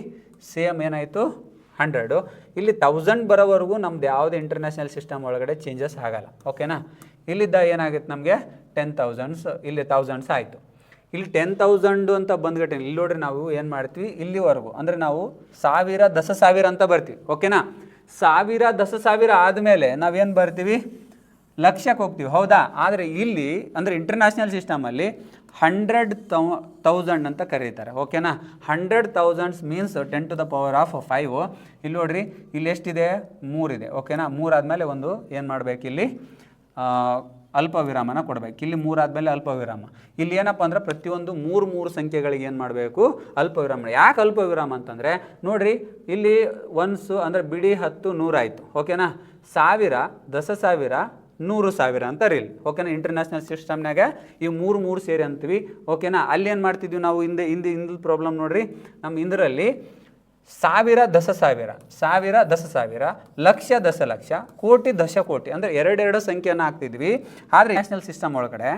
ಸೇಮ್ ಏನಾಯಿತು? 100. ಇಲ್ಲಿ 1000 ಬರೋವರೆಗೂ ನಮ್ದು ಯಾವುದೇ ಇಂಟರ್ನ್ಯಾಷನಲ್ ಸಿಸ್ಟಮ್ ಒಳಗಡೆ ಚೇಂಜಸ್ ಆಗಲ್ಲ. ಓಕೆನಾ? ಇಲ್ಲಿದ್ದ ಏನಾಗುತ್ತೆ ನಮಗೆ? 10,000s, ಇಲ್ಲಿ 1000s ಆಯಿತು. ಇಲ್ಲಿ 10,000 ಅಂತ ಬಂದ್ಗಟ್ಟೆ ಇಲ್ಲಿ ನೋಡ್ರಿ, ನಾವು ಏನು ಮಾಡ್ತೀವಿ? ಇಲ್ಲಿವರೆಗೂ ಅಂದರೆ ನಾವು 1000, 10,000 ಅಂತ ಬರ್ತೀವಿ. ಓಕೆನಾ? 1000, 10,000 ಆದಮೇಲೆ ನಾವೇನು ಬರ್ತೀವಿ? ಲಕ್ಷಕ್ಕೆ ಹೋಗ್ತೀವಿ. ಹೌದಾ? ಆದರೆ ಇಲ್ಲಿ ಅಂದರೆ ಇಂಟರ್ನ್ಯಾಷನಲ್ ಸಿಸ್ಟಮಲ್ಲಿ 100,000 ಅಂತ ಕರೀತಾರೆ. ಓಕೆನಾ? 100,000 ಮೀನ್ಸ್ 10⁻5. ಇಲ್ಲಿ ನೋಡ್ರಿ, ಇಲ್ಲಿ ಎಷ್ಟಿದೆ? 3 ಇದೆ. ಓಕೆನಾ? 3 ಆದಮೇಲೆ ಒಂದು ಏನು ಮಾಡಬೇಕು? ಇಲ್ಲಿ ಅಲ್ಪ ವಿರಾಮನ ಕೊಡಬೇಕು. ಇಲ್ಲಿ 3 ಆದಮೇಲೆ ಅಲ್ಪ ವಿರಾಮ. ಇಲ್ಲಿ ಏನಪ್ಪ ಅಂದ್ರೆ ಪ್ರತಿಯೊಂದು 3 ಸಂಖ್ಯೆಗಳಿಗೆ ಏನು ಮಾಡಬೇಕು? ಅಲ್ಪ ವಿರಾಮ. ಯಾಕೆ ಅಲ್ಪ ವಿರಾಮ ಅಂತಂದರೆ ನೋಡಿರಿ, ಇಲ್ಲಿ ಒನ್ಸು ಅಂದರೆ ಬಿಡಿ 10, 100 ಆಯಿತು. ಓಕೆನಾ? 1000, 10,000, 100,000 ಅಂತ ರೀಲ್. ಓಕೆನಾ? ಇಂಟರ್ನ್ಯಾಷನಲ್ ಸಿಸ್ಟಮ್ನಾಗ ಈ 3 ಸೇರಿ ಅಂತೀವಿ. ಓಕೆನಾ? ಅಲ್ಲಿ ಏನು ಮಾಡ್ತಿದ್ವಿ ನಾವು? ಹಿಂದೆ ಪ್ರಾಬ್ಲಮ್ ನೋಡಿರಿ, ನಮ್ಮ ಇಂದರಲ್ಲಿ 1000, 10,000, 1000, 10,000, ಲಕ್ಷ, ದಶಲಕ್ಷ, ಕೋಟಿ, ದಶಕೋಟಿ ಅಂದರೆ ಎರಡೆರಡು ಸಂಖ್ಯೆಯನ್ನು ಹಾಕ್ತಿದ್ವಿ. ಆದರೆ ನ್ಯಾಷನಲ್ ಸಿಸ್ಟಮ್ ಒಳಗಡೆ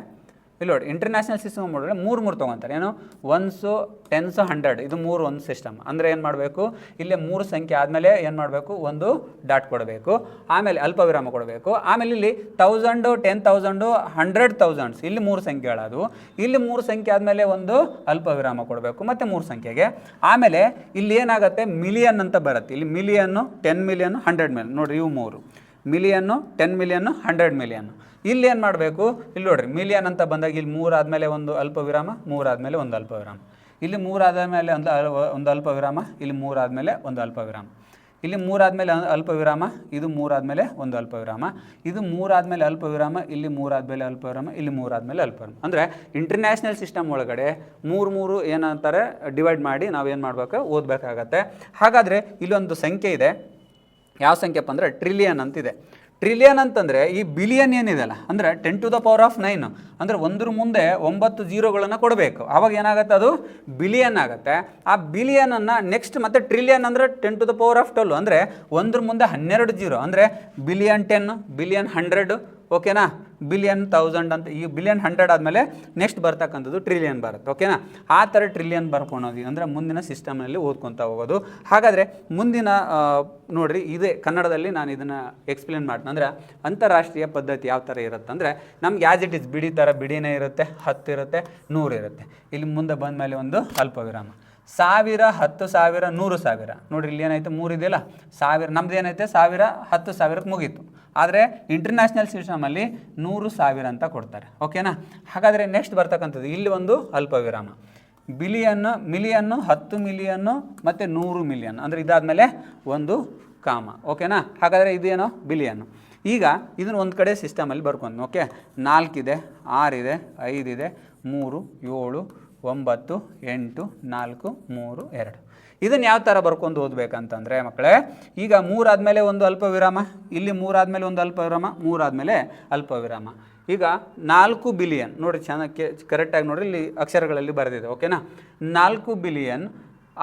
ಇಲ್ಲಿ ನೋಡಿ, ಇಂಟರ್ನ್ಯಾಷನಲ್ ಸಿಸ್ಟಮ್ ಒಳಗಡೆ 3 ತೊಗೊತಾರೆ. ಏನು? ಒನ್ಸು, 10s, 100 ಇದು 3 ಒಂದು ಸಿಸ್ಟಮ್. ಅಂದರೆ ಏನು ಮಾಡಬೇಕು? ಇಲ್ಲಿ 3 ಸಂಖ್ಯೆ ಆದಮೇಲೆ ಏನು ಮಾಡಬೇಕು? ಒಂದು ಡಾಟ್ ಕೊಡಬೇಕು. ಆಮೇಲೆ ಅಲ್ಪ ವಿರಾಮ ಕೊಡಬೇಕು. ಆಮೇಲೆ ಇಲ್ಲಿ 1000, 10,000, 100,000 ಇಲ್ಲಿ 3 ಸಂಖ್ಯೆಗಳದು. ಇಲ್ಲಿ 3 ಸಂಖ್ಯೆ ಆದಮೇಲೆ ಒಂದು ಅಲ್ಪ ವಿರಾಮ ಕೊಡಬೇಕು. ಮತ್ತು 3 ಸಂಖ್ಯೆಗೆ ಆಮೇಲೆ ಇಲ್ಲಿ ಏನಾಗುತ್ತೆ? ಮಿಲಿಯನ್ ಅಂತ ಬರುತ್ತೆ. ಇಲ್ಲಿ ಮಿಲಿಯನ್ನು, 10 ಮಿಲಿಯನ್, 100 ಮಿಲಿಯನ್ ನೋಡಿರಿ, ಇವು 3 ಮಿಲಿಯನ್ನು, 10 ಮಿಲಿಯನ್, 100 ಮಿಲಿಯನ್. ಇಲ್ಲಿ ಏನು ಮಾಡಬೇಕು? ಇಲ್ಲಿ ನೋಡಿರಿ, ಮಿಲಿಯನ್ ಅಂತ ಬಂದಾಗ ಇಲ್ಲಿ 3 ಆದಮೇಲೆ ಒಂದು ಅಲ್ಪ ವಿರಾಮ, 3 ಆದಮೇಲೆ ಒಂದು ಅಲ್ಪ ವಿರಾಮ, ಇಲ್ಲಿ 3 ಆದಮೇಲೆ ಒಂದು ಅಲ್ಪ ವಿರಾಮ, ಇಲ್ಲಿ 3 ಆದಮೇಲೆ ಒಂದು ಅಲ್ಪ ವಿರಾಮ, ಇಲ್ಲಿ 3 ಆದಮೇಲೆ ಅಲ್ಪ ವಿರಾಮ, ಇದು 3 ಆದಮೇಲೆ ಒಂದು ಅಲ್ಪ ವಿರಾಮ, ಇದು 3 ಆದಮೇಲೆ ಅಲ್ಪ ವಿರಾಮ, ಇಲ್ಲಿ 3 ಆದಮೇಲೆ ಅಲ್ಪ ವಿರಾಮ, ಇಲ್ಲಿ 3 ಆದಮೇಲೆ ಅಲ್ಪ ವಿರಾಮ. ಅಂದರೆ ಇಂಟರ್ನ್ಯಾಷನಲ್ ಸಿಸ್ಟಮ್ ಒಳಗಡೆ 3 ಏನಂತಾರೆ ಡಿವೈಡ್ ಮಾಡಿ ನಾವೇನು ಮಾಡಬೇಕು? ಓದಬೇಕಾಗತ್ತೆ. ಹಾಗಾದರೆ ಇಲ್ಲೊಂದು ಸಂಖ್ಯೆ ಇದೆ. ಯಾವ ಸಂಖ್ಯೆಪ್ಪ ಅಂದರೆ ಟ್ರಿಲಿಯನ್ ಅಂತಿದೆ. ಟ್ರಿಲಿಯನ್ ಅಂತಂದರೆ ಈ ಬಿಲಿಯನ್ ಏನಿದೆಯಲ್ಲ, ಅಂದರೆ 10⁻9 ಅಂದರೆ 1 ಮುಂದೆ 9 0ಗಳನ್ನು ಕೊಡಬೇಕು. ಆವಾಗ ಏನಾಗುತ್ತೆ? ಅದು ಬಿಲಿಯನ್ ಆಗುತ್ತೆ. ಆ ಬಿಲಿಯನನ್ನು ನೆಕ್ಸ್ಟ್ ಮತ್ತೆ ಟ್ರಿಲಿಯನ್ ಅಂದರೆ 10⁻12 ಅಂದರೆ 1 ಮುಂದೆ 12 0 ಅಂದರೆ ಬಿಲಿಯನ್ 10, ಬಿಲಿಯನ್ 100. ಓಕೆನಾ? ಬಿಲಿಯನ್ 1000 ಅಂತ. ಈ ಬಿಲಿಯನ್ 100 ಆದಮೇಲೆ ನೆಕ್ಸ್ಟ್ ಬರ್ತಕ್ಕಂಥದ್ದು ಟ್ರಿಲಿಯನ್ ಬರುತ್ತೆ. ಓಕೆನಾ? ಆ ಥರ ಟ್ರಿಲಿಯನ್ ಬರ್ಕೊಳೋದು ಅಂದರೆ ಮುಂದಿನ ಸಿಸ್ಟಮ್ನಲ್ಲಿ ಓದ್ಕೊತಾ ಹೋಗೋದು. ಹಾಗಾದರೆ ಮುಂದಿನ ನೋಡಿರಿ, ಇದೇ ಕನ್ನಡದಲ್ಲಿ ನಾನು ಇದನ್ನು ಎಕ್ಸ್ಪ್ಲೇನ್ ಮಾಡ್ತೀನಿ. ಅಂದರೆ ಅಂತಾರಾಷ್ಟ್ರೀಯ ಪದ್ಧತಿ ಯಾವ ಥರ ಇರುತ್ತೆ ಅಂದರೆ ನಮ್ಗೆ ಆ್ಯಸ್ ಇಟ್ ಇಸ್ ಬಿಡಿ ಥರ ಬಿಡಿನೇ ಇರುತ್ತೆ, 10 ಇರುತ್ತೆ, 100 ಇರುತ್ತೆ. ಇಲ್ಲಿ ಮುಂದೆ ಬಂದ ಮೇಲೆ ಒಂದು ಅಲ್ಪ ವಿರಾಮ. 1000, 10,000, 100,000 ನೋಡಿರಿ, ಇಲ್ಲಿ ಏನಾಯಿತು? 3 ಇದೆಯಲ್ಲ, 1000 ನಮ್ದು ಏನೈತೆ? 1000, 10,000ಕ್ಕೆ ಮುಗೀತು. ಆದರೆ ಇಂಟರ್ನ್ಯಾಷನಲ್ ಸಿಸ್ಟಮಲ್ಲಿ 100,000 ಅಂತ ಕೊಡ್ತಾರೆ. ಓಕೆನಾ? ಹಾಗಾದರೆ ನೆಕ್ಸ್ಟ್ ಬರ್ತಕ್ಕಂಥದ್ದು ಇಲ್ಲಿ ಒಂದು ಅಲ್ಪ ವಿರಾಮ. ಬಿಲಿಯನ್ನು, ಮಿಲಿಯನ್ನು, 10 ಮಿಲಿಯನ್ನು ಮತ್ತು 100 ಮಿಲಿಯನ್ ಅಂದರೆ ಇದಾದಮೇಲೆ ಒಂದು ಕಾಮ. ಓಕೆನಾ? ಹಾಗಾದರೆ ಇದೇನೋ ಬಿಲಿಯನ್ನು. ಈಗ ಇದನ್ನು ಒಂದು ಕಡೆ ಸಿಸ್ಟಮಲ್ಲಿ ಬರ್ಕೊಂಡು, ಓಕೆ, 4 ಇದೆ, 6 ಇದೆ, 5 ಇದೆ, 3, 7, 9, 8, 4, 3, 2. ಇದನ್ನು ಯಾವ ಥರ ಬರ್ಕೊಂಡು ಓದಬೇಕಂತಂದರೆ ಮಕ್ಕಳೇ, ಈಗ 3 ಆದಮೇಲೆ ಒಂದು ಅಲ್ಪ ವಿರಾಮ, ಇಲ್ಲಿ 3 ಆದಮೇಲೆ ಒಂದು ಅಲ್ಪ ವಿರಾಮ, 3 ಆದಮೇಲೆ ಅಲ್ಪ ವಿರಾಮ. ಈಗ 4 ಬಿಲಿಯನ್ ನೋಡಿ, ಚೆನ್ನಾಗಿ ಕರೆಕ್ಟಾಗಿ ನೋಡಿರಿ, ಇಲ್ಲಿ ಅಕ್ಷರಗಳಲ್ಲಿ ಬರೆದಿದೆ. ಓಕೆನಾ? 4 ಬಿಲಿಯನ್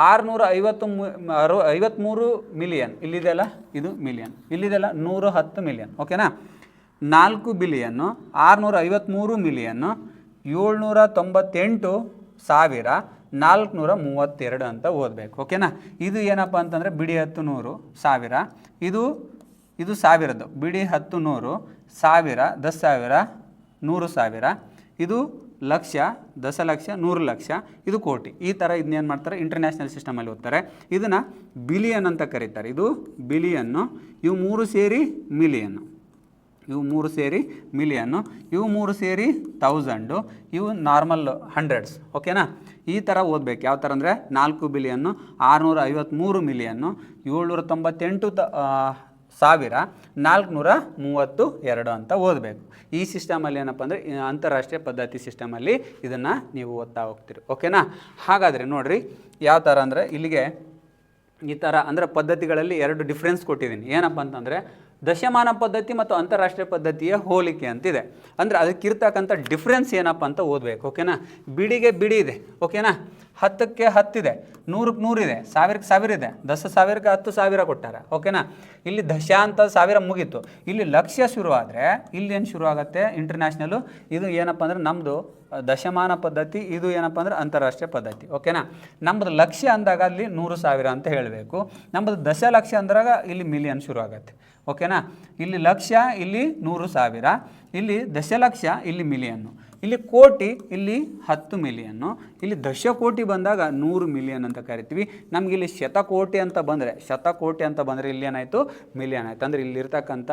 653 ಮಿಲಿಯನ್ ಇಲ್ಲಿದೆಯಲ್ಲ, ಇದು ಮಿಲಿಯನ್, ಇಲ್ಲಿದೆಲ್ಲ 110 ಮಿಲಿಯನ್. ಓಕೆನಾ? 4 ಬಿಲಿಯನ್ನು 653 ಮಿಲಿಯನ್ನು 798,432 ಅಂತ ಓದಬೇಕು. ಓಕೆನಾ? ಇದು ಏನಪ್ಪ ಅಂತಂದರೆ ಬಿಡಿ 10 100 1000, ಇದು 1000ದ್ದು ಬಿಡಿ 10 100 1000 10,000 100,000, ಇದು ಲಕ್ಷ, ದಶಲಕ್ಷ, 100 ಲಕ್ಷ, ಇದು ಕೋಟಿ. ಈ ಥರ ಇದನ್ನೇನು ಮಾಡ್ತಾರೆ ಇಂಟರ್ನ್ಯಾಷನಲ್ ಸಿಸ್ಟಮಲ್ಲಿ ಓದ್ತಾರೆ. ಇದನ್ನು ಬಿಲಿಯನ್ ಅಂತ ಕರೀತಾರೆ. ಇದು ಬಿಲಿಯನ್ನು, ಇವು 3 ಸೇರಿ ಮಿಲಿಯನ್ನು, ಇವು 3 ಸೇರಿ ಮಿಲಿಯನ್ನು, ಇವು 3 ಸೇರಿ 1000, ಇವು ನಾರ್ಮಲ್ ಹಂಡ್ರೆಡ್ಸ್. ಓಕೆನಾ? ಈ ಥರ ಓದಬೇಕು. ಯಾವ ಥರ ಅಂದರೆ 4 ಬಿಲಿಯನ್ನು, 653 ಮಿಲಿಯನ್ನು, 798,432 ಅಂತ ಓದಬೇಕು. ಈ ಸಿಸ್ಟಮಲ್ಲಿ ಏನಪ್ಪ ಅಂದರೆ ಅಂತಾರಾಷ್ಟ್ರೀಯ ಪದ್ಧತಿ ಸಿಸ್ಟಮಲ್ಲಿ ಇದನ್ನು ನೀವು ಓದ್ತಾ ಹೋಗ್ತೀರಿ. ಓಕೆನಾ? ಹಾಗಾದರೆ ನೋಡಿರಿ ಯಾವ ಥರ ಅಂದರೆ ಇಲ್ಲಿಗೆ ಈ ಥರ ಅಂದರೆ ಪದ್ಧತಿಗಳಲ್ಲಿ 2 ಡಿಫ್ರೆನ್ಸ್ ಕೊಟ್ಟಿದ್ದೀನಿ. ಏನಪ್ಪ ಅಂತಂದರೆ ದಶಮಾನ ಪದ್ಧತಿ ಮತ್ತು ಅಂತಾರಾಷ್ಟ್ರೀಯ ಪದ್ಧತಿಯ ಹೋಲಿಕೆ ಅಂತಿದೆ. ಅಂದರೆ ಅದಕ್ಕಿರ್ತಕ್ಕಂಥ ಡಿಫ್ರೆನ್ಸ್ ಏನಪ್ಪ ಅಂತ ಓದಬೇಕು. ಓಕೆನಾ? ಬಿಡಿಗೆ ಬಿಡಿ ಇದೆ. ಓಕೆನಾ? 10ಕ್ಕೆ 10 ಇದೆ, 100ಕ್ಕೆ 100 ಇದೆ, 1000ಕ್ಕೆ 1000 ಇದೆ, 10,000ಕ್ಕೆ 10,000 ಕೊಟ್ಟಾರೆ. ಓಕೆನಾ? ಇಲ್ಲಿ ದಶ ಅಂತ 1000 ಮುಗೀತು. ಇಲ್ಲಿ ಲಕ್ಷ ಶುರು ಆದರೆ ಇಲ್ಲಿ ಏನು ಶುರು ಆಗುತ್ತೆ ಇಂಟರ್ನ್ಯಾಷನಲು. ಇದು ಏನಪ್ಪ ಅಂದರೆ ನಮ್ಮದು ದಶಮಾನ ಪದ್ಧತಿ, ಇದು ಏನಪ್ಪ ಅಂದರೆ ಅಂತಾರಾಷ್ಟ್ರೀಯ ಪದ್ಧತಿ. ಓಕೆನಾ? ನಮ್ಮದು ಲಕ್ಷ ಅಂದಾಗ ಅಲ್ಲಿ 100,000 ಅಂತ ಹೇಳಬೇಕು. ನಮ್ಮದು ದಶಲಕ್ಷ ಅಂದಾಗ ಇಲ್ಲಿ ಮಿಲಿಯನ್ ಶುರು ಆಗುತ್ತೆ. ಓಕೆನಾ? ಇಲ್ಲಿ ಲಕ್ಷ, ಇಲ್ಲಿ 100,000, ಇಲ್ಲಿ ದಶಲಕ್ಷ, ಇಲ್ಲಿ ಮಿಲಿಯನ್ನು, ಇಲ್ಲಿ ಕೋಟಿ, ಇಲ್ಲಿ 10 ಮಿಲಿಯನ್ನು, ಇಲ್ಲಿ ದಶಕೋಟಿ ಬಂದಾಗ 100 ಮಿಲಿಯನ್ ಅಂತ ಕರಿತೀವಿ. ನಮ್ಗೆ ಇಲ್ಲಿ ಶತಕೋಟಿ ಅಂತ ಬಂದರೆ ಇಲ್ಲಿ ಏನಾಯಿತು ಮಿಲಿಯನ್ ಆಯಿತು. ಅಂದರೆ ಇಲ್ಲಿರ್ತಕ್ಕಂಥ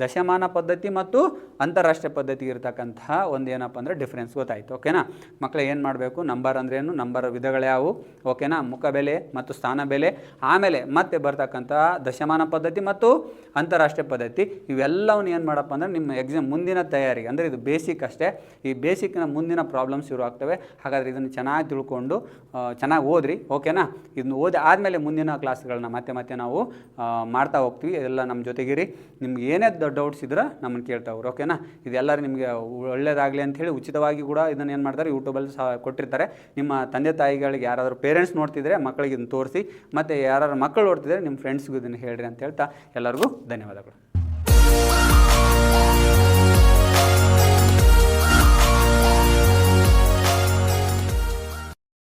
ದಶಮಾನ ಪದ್ಧತಿ ಮತ್ತು ಅಂತಾರಾಷ್ಟ್ರೀಯ ಪದ್ಧತಿ ಇರತಕ್ಕಂತಹ ಒಂದು ಏನಪ್ಪ ಅಂದರೆ ಡಿಫ್ರೆನ್ಸ್ ಗೊತ್ತಾಯಿತು. ಓಕೆನಾ ಮಕ್ಕಳು? ಏನು ಮಾಡಬೇಕು, ನಂಬರ್ ಅಂದ್ರೇನು, ನಂಬರ್ ವಿಧಗಳ್ಯಾವು, ಓಕೆನಾ, ಮುಖ ಬೆಲೆ ಮತ್ತು ಸ್ಥಾನ ಬೆಲೆ, ಆಮೇಲೆ ಮತ್ತೆ ಬರ್ತಕ್ಕಂಥ ದಶಮಾನ ಪದ್ಧತಿ ಮತ್ತು ಅಂತಾರಾಷ್ಟ್ರೀಯ ಪದ್ಧತಿ, ಇವೆಲ್ಲವನ್ನು ಏನು ಮಾಡಪ್ಪ ಅಂದರೆ ನಿಮ್ಮ ಎಕ್ಸಾಮ್ ಮುಂದಿನ ತಯಾರಿಗೆ, ಅಂದರೆ ಇದು ಬೇಸಿಕ್ ಅಷ್ಟೇ. ಈ ಬೇಸಿಕ್ನ ಮುಂದಿನ ಪ್ರಾಬ್ಲಮ್ ಶುರು ಆಗ್ತವೆ. ಹಾಗಾದರೆ ಇದನ್ನು ಚೆನ್ನಾಗಿ ತಿಳ್ಕೊಂಡು ಚೆನ್ನಾಗಿ ಓದ್ರಿ. ಓಕೆನಾ? ಇದನ್ನು ಓದಿ ಆದಮೇಲೆ ಮುಂದಿನ ಕ್ಲಾಸ್ಗಳನ್ನ ಮತ್ತೆ ನಾವು ಮಾಡ್ತಾ ಹೋಗ್ತೀವಿ. ಎಲ್ಲ ನಮ್ಮ ಜೊತೆಗಿರಿ. ನಿಮ್ಗೆ ಏನೇ ಡೌಟ್ಸ್ ಇದ್ರೆ ನಮ್ಮನ್ನು ಕೇಳ್ತಾ ಹೋಗ್ರಿ. ಓಕೆನಾ? ಇದೆಲ್ಲರೂ ನಿಮಗೆ ಒಳ್ಳೆಯದಾಗಲಿ ಅಂಥೇಳಿ ಉಚಿತವಾಗಿ ಕೂಡ ಇದನ್ನು ಏನು ಮಾಡ್ತಾರೆ ಯೂಟ್ಯೂಬಲ್ಲಿ ಸಹ ಕೊಟ್ಟಿರ್ತಾರೆ. ನಿಮ್ಮ ತಂದೆ ತಾಯಿಗಳಿಗೆ ಯಾರಾದರೂ ಪೇರೆಂಟ್ಸ್ ನೋಡ್ತಿದ್ರೆ ಮಕ್ಕಳಿಗೆ ಇದನ್ನು ತೋರಿಸಿ, ಮತ್ತು ಯಾರು ಮಕ್ಕಳು ನೋಡ್ತಿದ್ರೆ ನಿಮ್ಮ ಫ್ರೆಂಡ್ಸ್ಗೂ ಇದನ್ನು ಹೇಳ್ರಿ ಅಂತ ಹೇಳ್ತಾ ಎಲ್ಲರಿಗೂ ಧನ್ಯವಾದಗಳು.